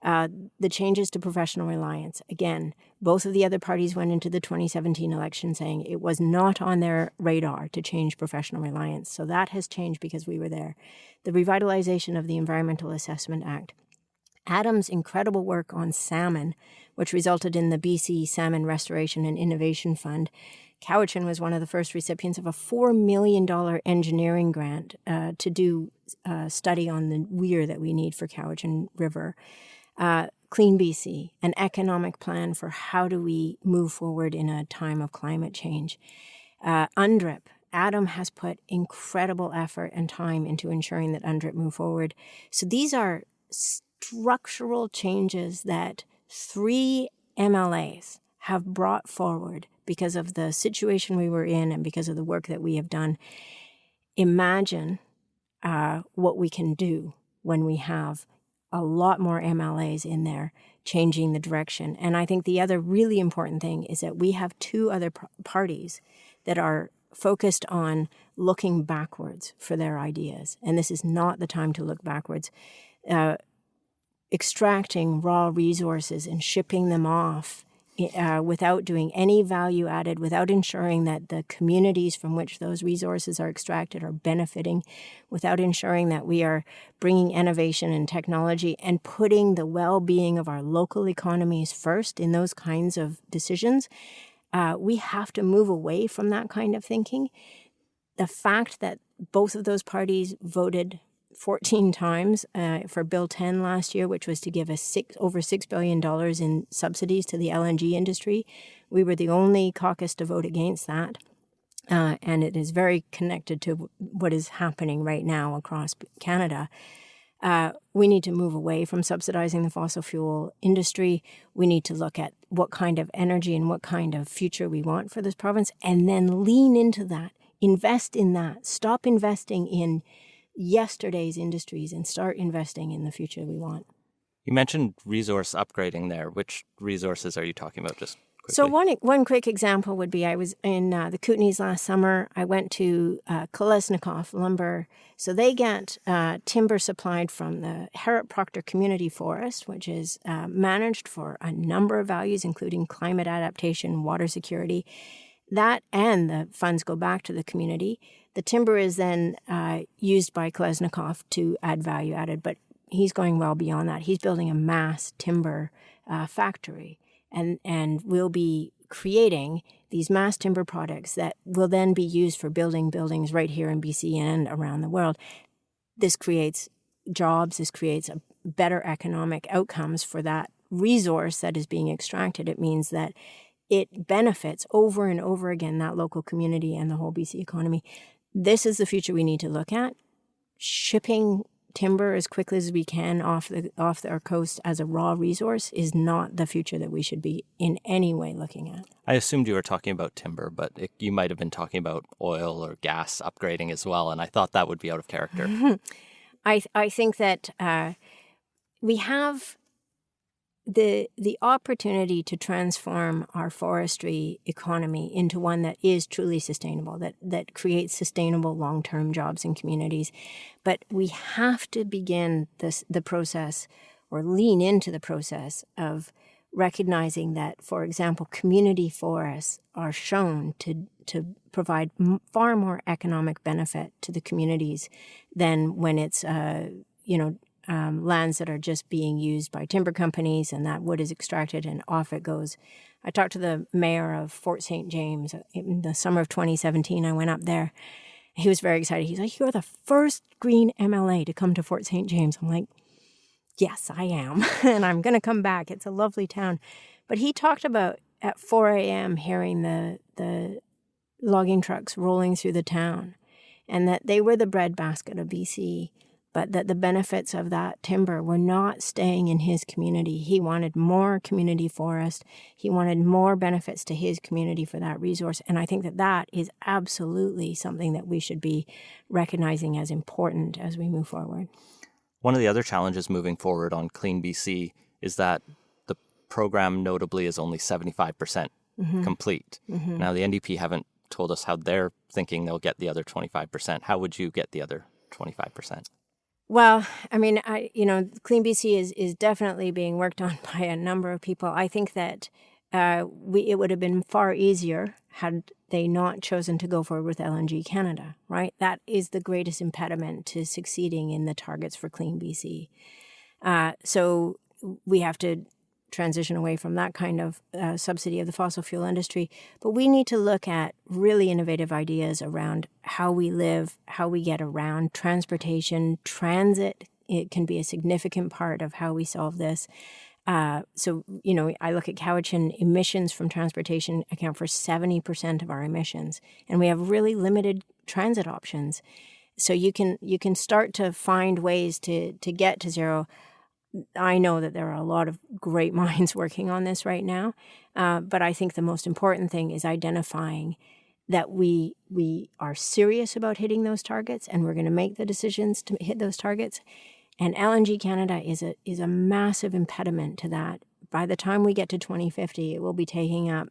The changes to professional reliance. Again, both of the other parties went into the 2017 election saying it was not on their radar to change professional reliance. So that has changed because we were there. The revitalization of the Environmental Assessment Act. Adam's incredible work on salmon, which resulted in the BC Salmon Restoration and Innovation Fund. Cowichan was one of the first recipients of a $4 million engineering grant to do a study on the weir that we need for Cowichan River. Clean BC, an economic plan for how do we move forward in a time of climate change. UNDRIP. Adam has put incredible effort and time into ensuring that UNDRIP move forward. So these are structural changes that 3 MLAs have brought forward because of the situation we were in and because of the work that we have done. Imagine what we can do when we have a lot more MLAs in there changing the direction. And I think the other really important thing is that we have 2 other parties that are focused on looking backwards for their ideas. And this is not the time to look backwards. Extracting raw resources and shipping them off without doing any value added, without ensuring that the communities from which those resources are extracted are benefiting, without ensuring that we are bringing innovation and technology and putting the well-being of our local economies first in those kinds of decisions. We have to move away from that kind of thinking. The fact that both of those parties voted 14 times for Bill 10 last year, which was to give us over $6 billion in subsidies to the LNG industry. We were the only caucus to vote against that. And it is very connected to what is happening right now across Canada. We need to move away from subsidizing the fossil fuel industry. We need to look at what kind of energy and what kind of future we want for this province, and then lean into that, invest in that, stop investing in yesterday's industries and start investing in the future we want. You mentioned resource upgrading there. Which resources are you talking about, just quickly. So one quick example would be I was in the Kootenays last summer. I went to Kolesnikov Lumber. So they get timber supplied from the Herritt Proctor Community Forest, which is managed for a number of values, including climate adaptation, water security. That and the funds go back to the community. The timber is then used by Kolesnikov to add value added, but he's going well beyond that. He's building a mass timber factory. And we'll be creating these mass timber products that will then be used for building buildings right here in BC and around the world. This creates jobs. This creates a better economic outcomes for that resource that is being extracted. It means that it benefits over and over again that local community and the whole BC economy. This is the future we need to look at. Shipping timber as quickly as we can off our coast as a raw resource is not the future that we should be in any way looking at. I assumed you were talking about timber, but you might have been talking about oil or gas upgrading as well, and I thought that would be out of character. I think that we have the opportunity to transform our forestry economy into one that is truly sustainable, that creates sustainable long-term jobs in communities. But we have to begin the process or lean into the process of recognizing that, for example, community forests are shown to provide far more economic benefit to the communities than when it's lands that are just being used by timber companies, and that wood is extracted and off it goes. I talked to the mayor of Fort St. James in the summer of 2017. I went up there. He was very excited. He's like, "You're the first Green MLA to come to Fort St. James." I'm like, "Yes, I am." And I'm going to come back. It's a lovely town. But he talked about at 4 a.m. hearing the logging trucks rolling through the town, and that they were the breadbasket of BC, but that the benefits of that timber were not staying in his community. He wanted more community forest. He wanted more benefits to his community for that resource. And I think that is absolutely something that we should be recognizing as important as we move forward. One of the other challenges moving forward on Clean BC is that the program notably is only 75% complete. Now, the NDP haven't told us how they're thinking they'll get the other 25%. How would you get the other 25%? Well, I mean, Clean BC is definitely being worked on by a number of people. I think that it would have been far easier had they not chosen to go forward with LNG Canada, right? That is the greatest impediment to succeeding in the targets for Clean BC. So we have to transition away from that kind of subsidy of the fossil fuel industry. But we need to look at really innovative ideas around how we live, how we get around, transportation, transit. It can be a significant part of how we solve this. I look at Cowichan, emissions from transportation account for 70% of our emissions, and we have really limited transit options. So you can start to find ways to get to zero. I know that there are a lot of great minds working on this right now, but I think the most important thing is identifying that we are serious about hitting those targets, and we're going to make the decisions to hit those targets. And LNG Canada is a massive impediment to that. By the time we get to 2050, it will be taking up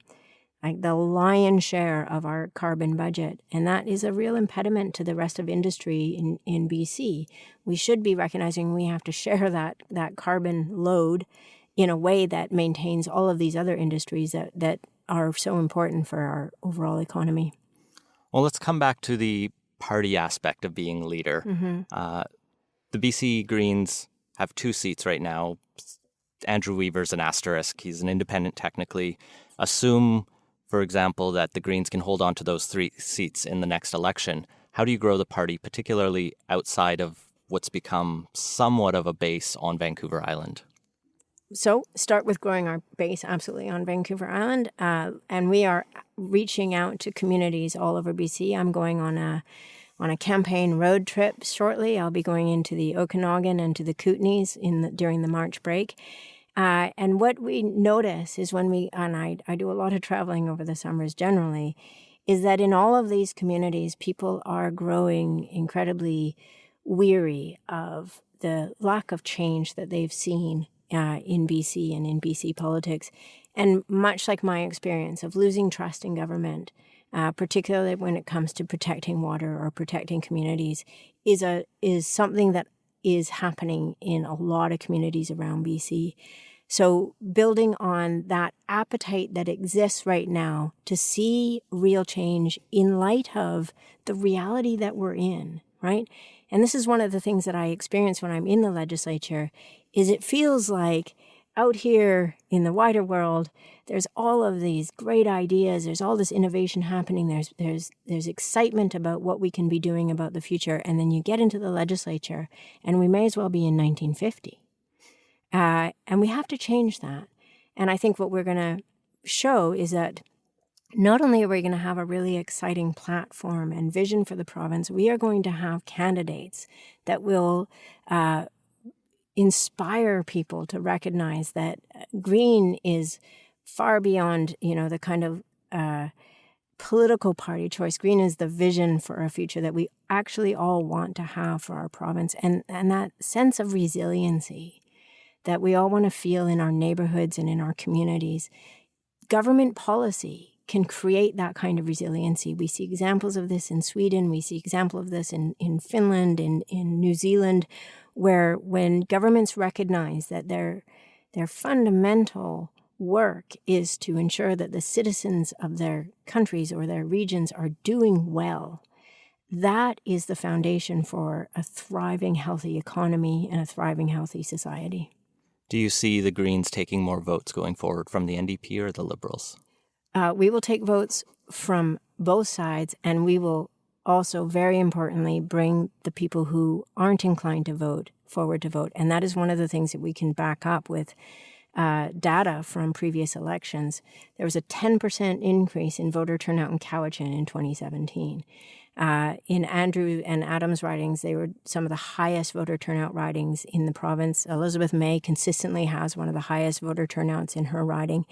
like the lion's share of our carbon budget. And that is a real impediment to the rest of industry in BC. We should be recognizing we have to share that carbon load in a way that maintains all of these other industries that are so important for our overall economy. Well, let's come back to the party aspect of being leader. The BC Greens have 2 seats right now. Andrew Weaver's an asterisk. He's an independent technically. Assume, for example, that the Greens can hold on to those 3 seats in the next election. How do you grow the party, particularly outside of what's become somewhat of a base on Vancouver Island? So start with growing our base absolutely on Vancouver Island. And we are reaching out to communities all over BC. I'm going on a campaign road trip shortly. I'll be going into the Okanagan and to the Kootenays during the March break. And what we notice is I do a lot of traveling over the summers generally, is that in all of these communities, people are growing incredibly weary of the lack of change that they've seen in BC and in BC politics. And much like my experience of losing trust in government, particularly when it comes to protecting water or protecting communities, is something that is happening in a lot of communities around BC. So building on that appetite that exists right now to see real change in light of the reality that we're in, right? And this is one of the things that I experience when I'm in the legislature, is it feels like out here in the wider world, there's all of these great ideas, there's all this innovation happening, there's excitement about what we can be doing about the future, and then you get into the legislature, and we may as well be in 1950. And we have to change that. And I think what we're going to show is that not only are we going to have a really exciting platform and vision for the province, we are going to have candidates that will inspire people to recognize that green is far beyond, the kind of political party choice. Green is the vision for a future that we actually all want to have for our province. And that sense of resiliency that we all want to feel in our neighborhoods and in our communities. Government policy can create that kind of resiliency. We see examples of this in Sweden. We see example of this in Finland, in New Zealand, where when governments recognize that their fundamental work is to ensure that the citizens of their countries or their regions are doing well, that is the foundation for a thriving, healthy economy and a thriving, healthy society. Do you see the Greens taking more votes going forward from the NDP or the Liberals? We will take votes from both sides, and we will also, very importantly, bring the people who aren't inclined to vote forward to vote. And that is one of the things that we can back up with data from previous elections. There was a 10% increase in voter turnout in Cowichan in 2017. In Andrew and Adams ridings, they were some of the highest voter turnout ridings in the province. Elizabeth May consistently has one of the highest voter turnouts in her riding.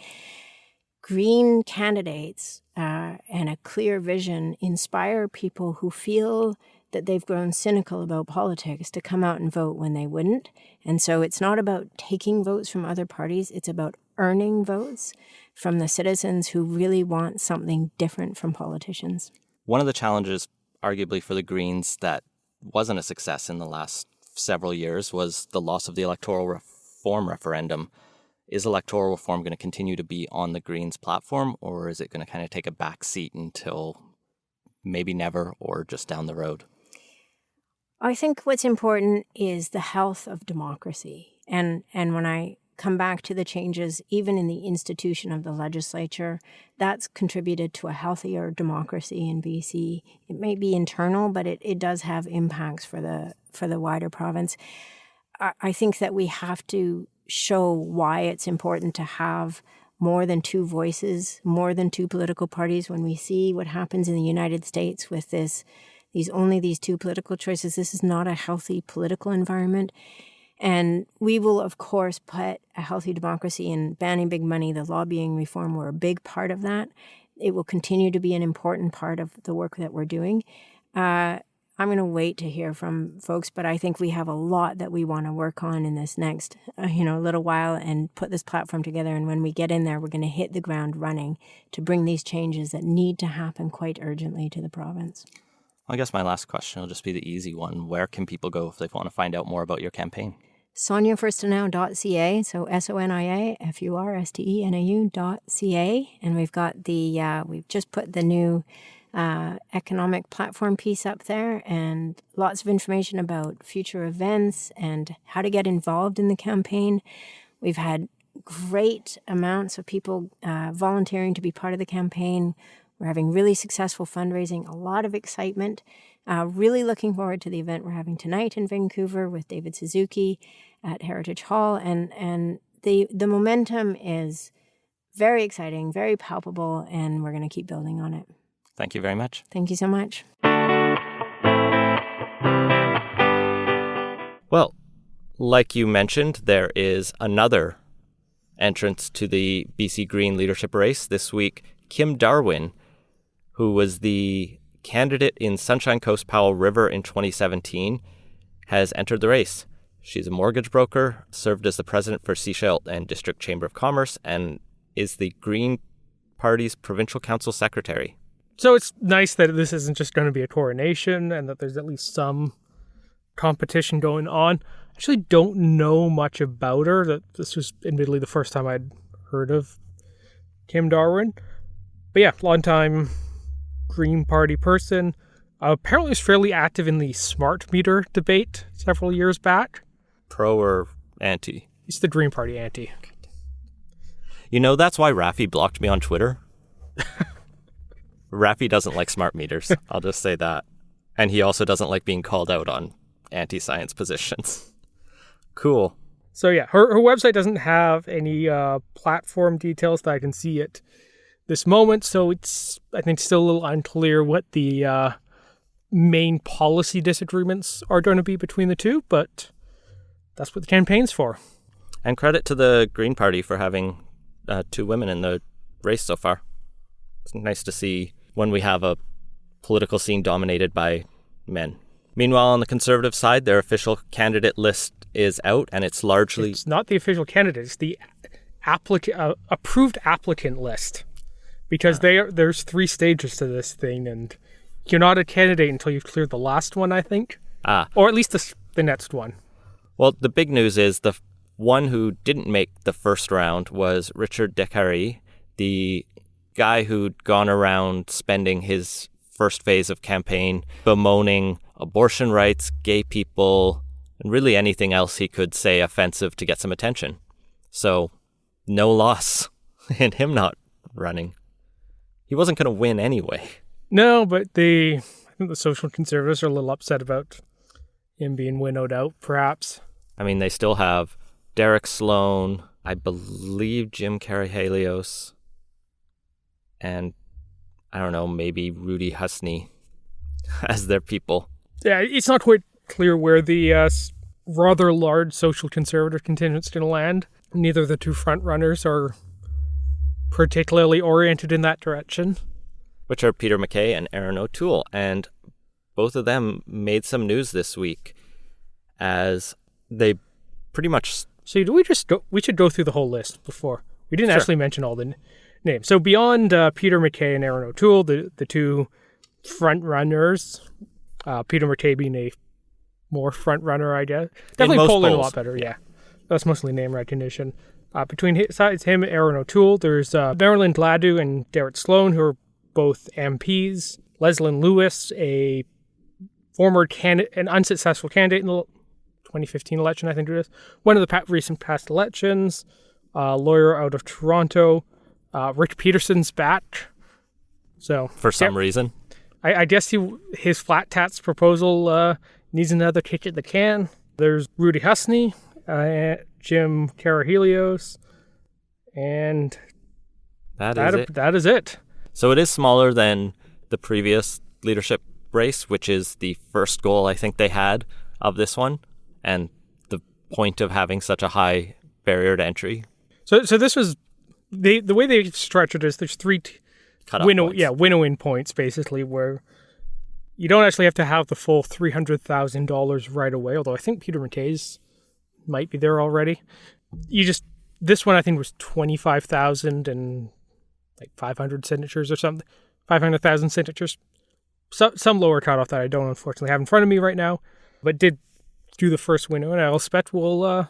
Green candidates and a clear vision inspire people who feel that they've grown cynical about politics to come out and vote when they wouldn't. And so it's not about taking votes from other parties. It's about earning votes from the citizens who really want something different from politicians. One of the challenges, arguably, for the Greens that wasn't a success in the last several years was the loss of the electoral reform referendum. Is electoral reform going to continue to be on the Greens platform, or is it going to kind of take a back seat until maybe never or just down the road? I think what's important is the health of democracy. And when I come back to the changes, even in the institution of the legislature, that's contributed to a healthier democracy in BC. It may be internal, but it does have impacts for the wider province. I think that we have to show why it's important to have more than two voices, more than two political parties. When we see what happens in the United States with these two political choices, this is not a healthy political environment. And we will, of course, put a healthy democracy in banning big money, the lobbying reform. We're a big part of that. It will continue to be an important part of the work that we're doing. I'm going to wait to hear from folks, but I think we have a lot that we want to work on in this next, little while and put this platform together. And when we get in there, we're going to hit the ground running to bring these changes that need to happen quite urgently to the province. I guess my last question will just be the easy one. Where can people go if they want to find out more about your campaign? SoniaFurstenau.ca, so SoniaFurstenau.ca. And we've got we've just put the new economic platform piece up there, and lots of information about future events and how to get involved in the campaign. We've had great amounts of people volunteering to be part of the campaign. We're having really successful fundraising, a lot of excitement. Really looking forward to the event we're having tonight in Vancouver with David Suzuki at Heritage Hall. And the momentum is very exciting, very palpable, and we're going to keep building on it. Thank you very much. Thank you so much. Well, like you mentioned, there is another entrance to the BC Green leadership race this week. Kim Darwin, who was the candidate in Sunshine Coast Powell River in 2017, has entered the race. She's a mortgage broker, served as the president for Sechelt and District Chamber of Commerce, and is the Green Party's provincial council secretary. So it's nice that this isn't just going to be a coronation and that there's at least some competition going on. I actually don't know much about her. That this was admittedly the first time I'd heard of Kim Darwin. But yeah, long-time Green Party person. Apparently was fairly active in the smart meter debate several years back. Pro or anti? He's the Green Party anti. You know, that's why Raffi blocked me on Twitter. Raffi doesn't like smart meters. I'll just say that. And he also doesn't like being called out on anti-science positions. Cool. So yeah, her website doesn't have any platform details that I can see at this moment. So it's, I think, still a little unclear what the main policy disagreements are going to be between the two. But that's what the campaign's for. And credit to the Green Party for having 2 women in the race so far. It's nice to see when we have a political scene dominated by men. Meanwhile, on the Conservative side, their official candidate list is out, and it's largely... It's not the official candidate, it's the approved applicant list. Because there's 3 stages to this thing, and you're not a candidate until you've cleared the last one, I think. Or at least the next one. Well, the big news is the one who didn't make the first round was Richard Descaries, the guy who'd gone around spending his first phase of campaign bemoaning abortion rights, gay people, and really anything else he could say offensive to get some attention. So, no loss in him not running. He wasn't going to win anyway. No, but I think the social conservatives are a little upset about him being winnowed out, perhaps. I mean, they still have Derek Sloan, I believe Jim Karahalios, and I don't know, maybe Rudy Husney as their people. Yeah, it's not quite clear where the rather large social conservative contingent's going to land. Neither of the 2 front runners are particularly oriented in that direction. Which are Peter MacKay and Erin O'Toole, and both of them made some news this week as they pretty much... So we should go through the whole list before. We didn't actually mention all the names. So beyond Peter MacKay and Erin O'Toole, the 2 front runners, Peter MacKay being a more front runner, I guess. Definitely polling a lot better, yeah. That's mostly name recognition. Between him and Erin O'Toole, there's Marilyn Gladu and Derek Sloan, who are both MPs. Leslyn Lewis, a former an unsuccessful candidate in the 2015 election, I think it is. One of the recent past elections. Lawyer out of Toronto. Rick Peterson's back. So for some reason. I guess his flat tax proposal needs another kick at the can. There's Rudy Husney, Jim Karahalios, and that is it. So it is smaller than the previous leadership race, which is the first goal I think they had of this one, and the point of having such a high barrier to entry. So this was the way they structured it is there's 3 winnowing points basically, where you don't actually have to have the full $300,000 right away. Although I think Peter MacKay's might be there already. This one I think was 25,000 and like 500 signatures or something, 500,000 signatures. Some lower cutoff that I don't unfortunately have in front of me right now, but did do the first window, and I expect we'll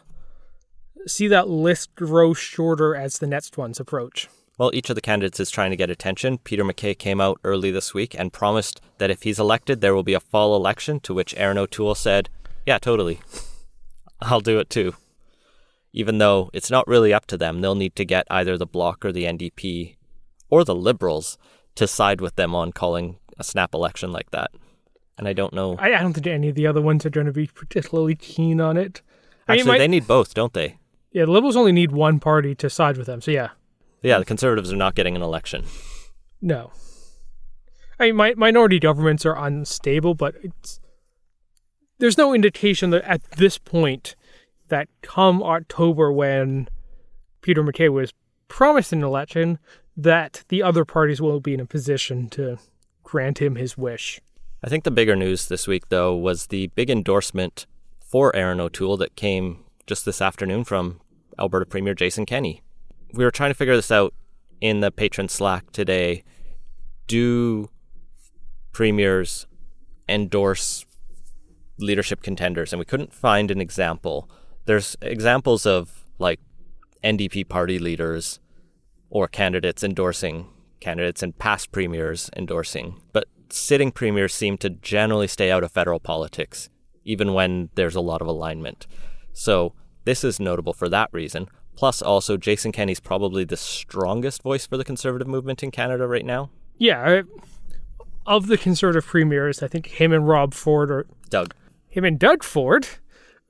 see that list grow shorter as the next ones approach. Well, each of the candidates is trying to get attention. Peter MacKay came out early this week and promised that if he's elected, there will be a fall election, to which Erin O'Toole said, yeah, totally. I'll do it too. Even though it's not really up to them. They'll need to get either the Bloc or the NDP or the Liberals to side with them on calling a snap election like that. And I don't know. I don't think any of the other ones are going to be particularly keen on it. Actually, they need both, don't they? Yeah, the Liberals only need one party to side with them, so yeah. Yeah, the Conservatives are not getting an election. No. I mean, minority governments are unstable, but there's no indication that at this point that come October, when Peter MacKay was promised an election, that the other parties will be in a position to grant him his wish. I think the bigger news this week, though, was the big endorsement for Aaron O'Toole that came just this afternoon from Alberta Premier Jason Kenney. We were trying to figure this out in the patron Slack today. Do premiers endorse leadership contenders? And we couldn't find an example. There's examples of like NDP party leaders or candidates endorsing candidates and past premiers endorsing. But sitting premiers seem to generally stay out of federal politics, even when there's a lot of alignment. So this is notable for that reason. Plus also, Jason Kenney's probably the strongest voice for the Conservative movement in Canada right now. Yeah, of the Conservative premiers, I think him and Rob Ford or him and Doug Ford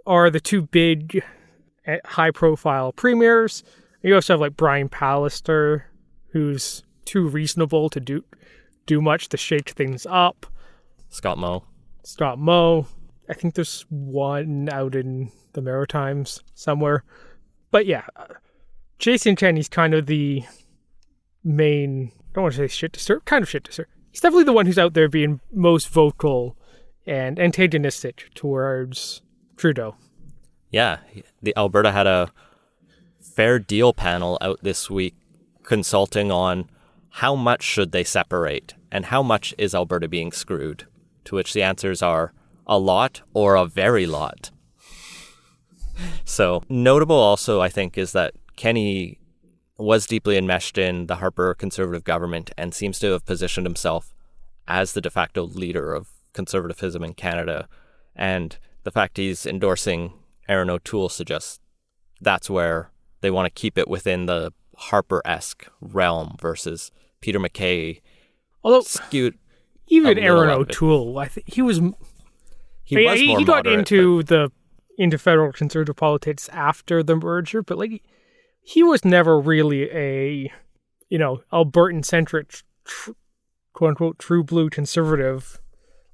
are the two big high-profile premiers. You also have like Brian Pallister, who's too reasonable to do much to shake things up. Scott Moe. I think there's one out in the Maritimes somewhere. But yeah, Jason Kenney's kind of the main, I don't want to say shit disturber, kind of shit disturber. He's definitely the one who's out there being most vocal and antagonistic towards Trudeau. Yeah, the Alberta had a fair deal panel out this week consulting on how much should they separate and how much is Alberta being screwed, to which the answers are a lot or a very lot. So notable also, I think, is that Kenney was deeply enmeshed in the Harper Conservative government and seems to have positioned himself as the de facto leader of conservatism in Canada. And the fact he's endorsing Aaron O'Toole suggests that's where they want to keep it within the Harper-esque realm versus Peter MacKay. Although skewed even Aaron O'Toole, I think he was more got moderate, into federal conservative politics after the merger, but like he was never really a Albertan centric quote unquote true blue conservative.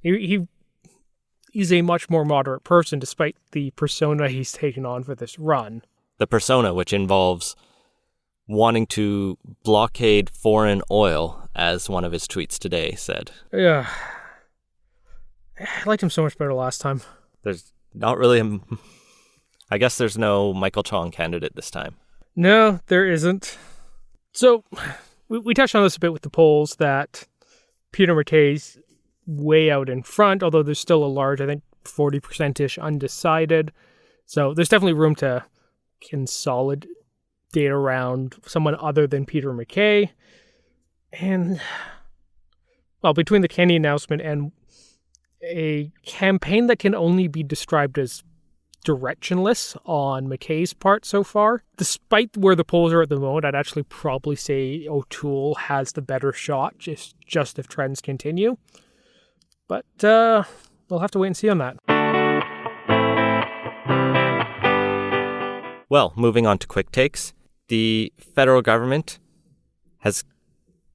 He's a much more moderate person, despite the persona he's taken on for this run. The persona, which involves wanting to blockade foreign oil, as one of his tweets today said. Yeah. I liked him so much better last time. There's not really I guess there's no Michael Chong candidate this time. No, there isn't. So, we touched on this a bit with the polls, that Peter MacKay's way out in front, although there's still a large, I think, 40%-ish undecided. So there's definitely room to consolidate around someone other than Peter MacKay. And, well, between the Kenney announcement and a campaign that can only be described as directionless on MacKay's part so far, despite where the polls are at the moment, I'd actually probably say O'Toole has the better shot, just if trends continue. But we'll have to wait and see on that. Well, moving on to quick takes. The federal government has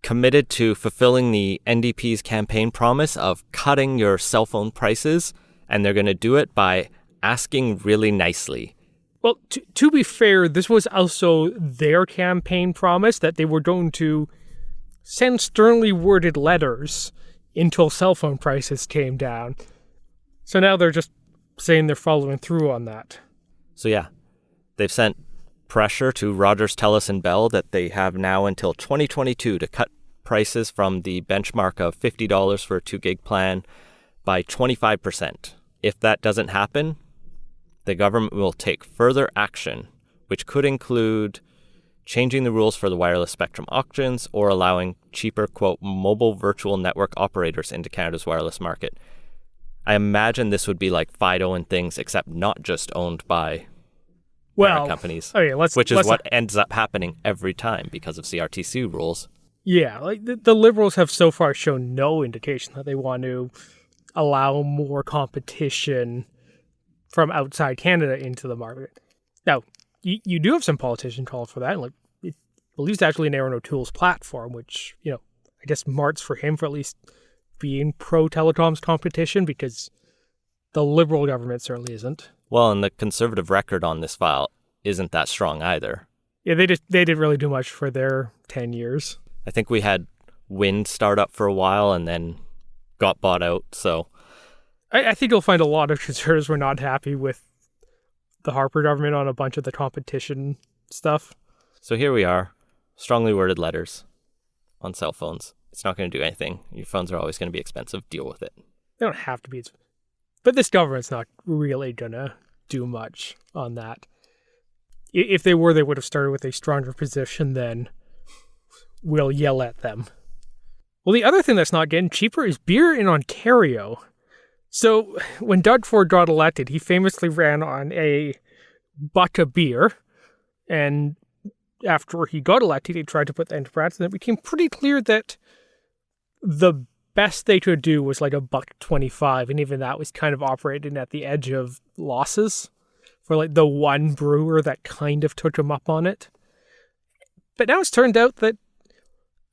committed to fulfilling the NDP's campaign promise of cutting your cell phone prices, and they're going to do it by asking really nicely. Well, to be fair, this was also their campaign promise that they were going to send sternly worded letters until cell phone prices came down. So now they're just saying they're following through on that. So yeah, they've sent pressure to Rogers, TELUS, and Bell that they have now until 2022 to cut prices from the benchmark of $50 for a 2 gig plan by 25%. If that doesn't happen, the government will take further action, which could include changing the rules for the wireless spectrum auctions or allowing cheaper, quote, mobile virtual network operators into Canada's wireless market. I imagine this would be like Fido and things, except not just owned by companies, which is what ends up happening every time because of CRTC rules. Yeah, like the Liberals have so far shown no indication that they want to allow more competition from outside Canada into the market. Now, you do have some politicians called for that. Like, I believe it's actually in Aaron O'Toole's platform, which, I guess marks for him for at least being pro-telecoms competition, because the Liberal government certainly isn't. Well, and the Conservative record on this file isn't that strong either. Yeah, they didn't really do much for their 10 years. I think we had Wind start up for a while and then got bought out, so... I think you'll find a lot of conservatives were not happy with the Harper government on a bunch of the competition stuff. So here we are, strongly worded letters on cell phones. It's not going to do anything. Your phones are always going to be expensive. Deal with it. They don't have to be. But this government's not really going to do much on that. If they were, they would have started with a stronger position than we'll yell at them. Well, the other thing that's not getting cheaper is beer in Ontario. So when Doug Ford got elected, he famously ran on a buck of beer. And after he got elected, he tried to put that into practice. And it became pretty clear that the best they could do was like $1.25. And even that was kind of operating at the edge of losses for like the one brewer that kind of took him up on it. But now it's turned out that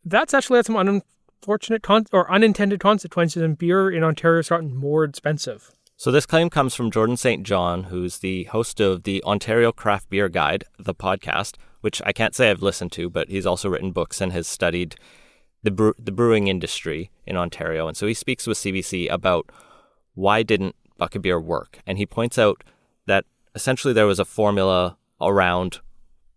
that's actually had some unfortunate or unintended consequences, and beer in Ontario has gotten more expensive. So this claim comes from Jordan St. John, who's the host of the Ontario Craft Beer Guide, the podcast, which I can't say I've listened to, but he's also written books and has studied the brewing industry in Ontario. And so he speaks with CBC about why didn't buck of beer work. And he points out that essentially there was a formula around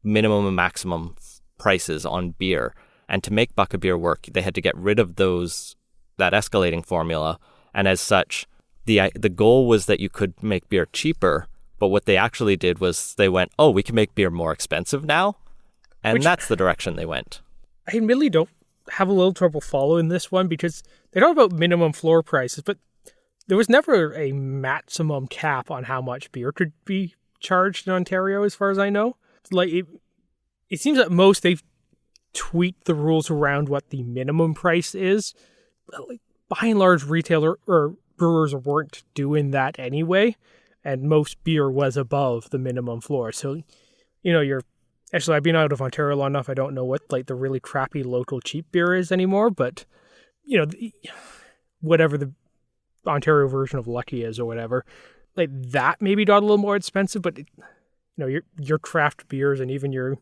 minimum and maximum prices on beer. And to make buck of beer work, they had to get rid of that escalating formula. And as such, the goal was that you could make beer cheaper. But what they actually did was they went, oh, we can make beer more expensive now. And that's the direction they went. I really don't have a little trouble following this one because they talk about minimum floor prices, but there was never a maximum cap on how much beer could be charged in Ontario, as far as I know. Like it seems at most they've tweaked the rules around what the minimum price is. But like, by and large, retailer or brewers weren't doing that anyway, and most beer was above the minimum floor. So, actually, I've been out of Ontario long enough. I don't know what like the really crappy local cheap beer is anymore, but whatever the Ontario version of Lucky is or whatever, like that maybe got a little more expensive. But your craft beers and even your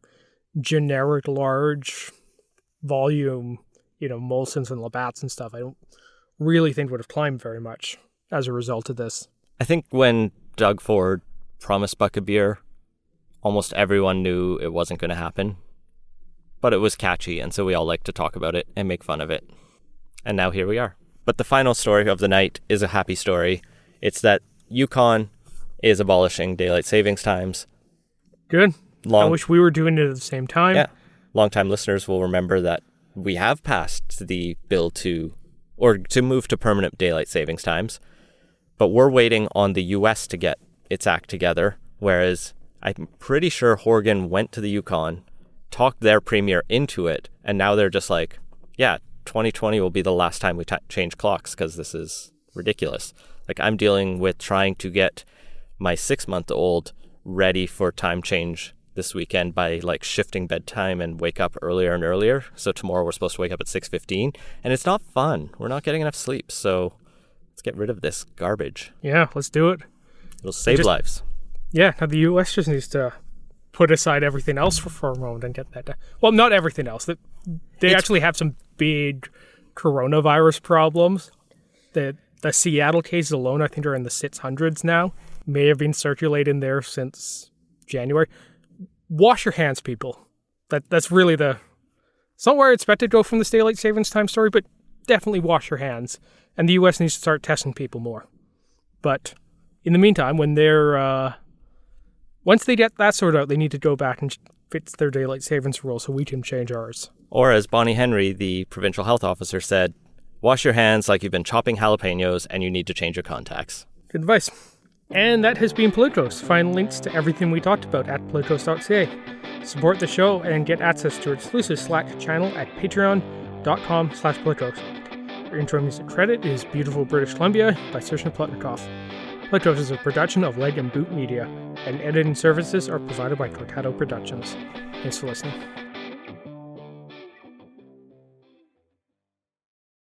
generic large volume, Molson's and Labatt's and stuff, I don't really think would have climbed very much as a result of this. I think when Doug Ford promised buck of beer, almost everyone knew it wasn't going to happen, but it was catchy, and so we all like to talk about it and make fun of it. And now here we are. But the final story of the night is a happy story. It's that Yukon is abolishing daylight savings times. Good. I wish we were doing it at the same time. Yeah. Longtime listeners will remember that we have passed the bill to move to permanent daylight savings times, but we're waiting on the U.S. to get its act together, whereas I'm pretty sure Horgan went to the Yukon, talked their premier into it, and now they're just like, yeah, 2020 will be the last time we change clocks because this is ridiculous. Like, I'm dealing with trying to get my 6-month-old ready for time change this weekend by like shifting bedtime and wake up earlier and earlier. So tomorrow we're supposed to wake up at 6:15, and it's not fun. We're not getting enough sleep. So let's get rid of this garbage. Yeah, let's do it. It'll save lives. Yeah, now the U.S. just needs to put aside everything else for a moment and get that done. Well, not everything else. They actually have some big coronavirus problems. The Seattle cases alone, I think, are in the 600s now. May have been circulating there since January. Wash your hands, people. That's really it's not where I expected to go from this daylight savings time story, but definitely wash your hands. And the U.S. needs to start testing people more. But in the meantime, when once they get that sorted out, they need to go back and fix their daylight savings rule so we can change ours. Or as Bonnie Henry, the provincial health officer, said, wash your hands like you've been chopping jalapenos and you need to change your contacts. Good advice. And that has been Politicos. Find links to everything we talked about at politicos.ca. Support the show and get access to our exclusive Slack channel at patreon.com/politicos. Our intro music credit is Beautiful British Columbia by Serge Plotnikov. Politicos is a production of Leg and Boot Media, and editing services are provided by Cortado Productions. Thanks for listening.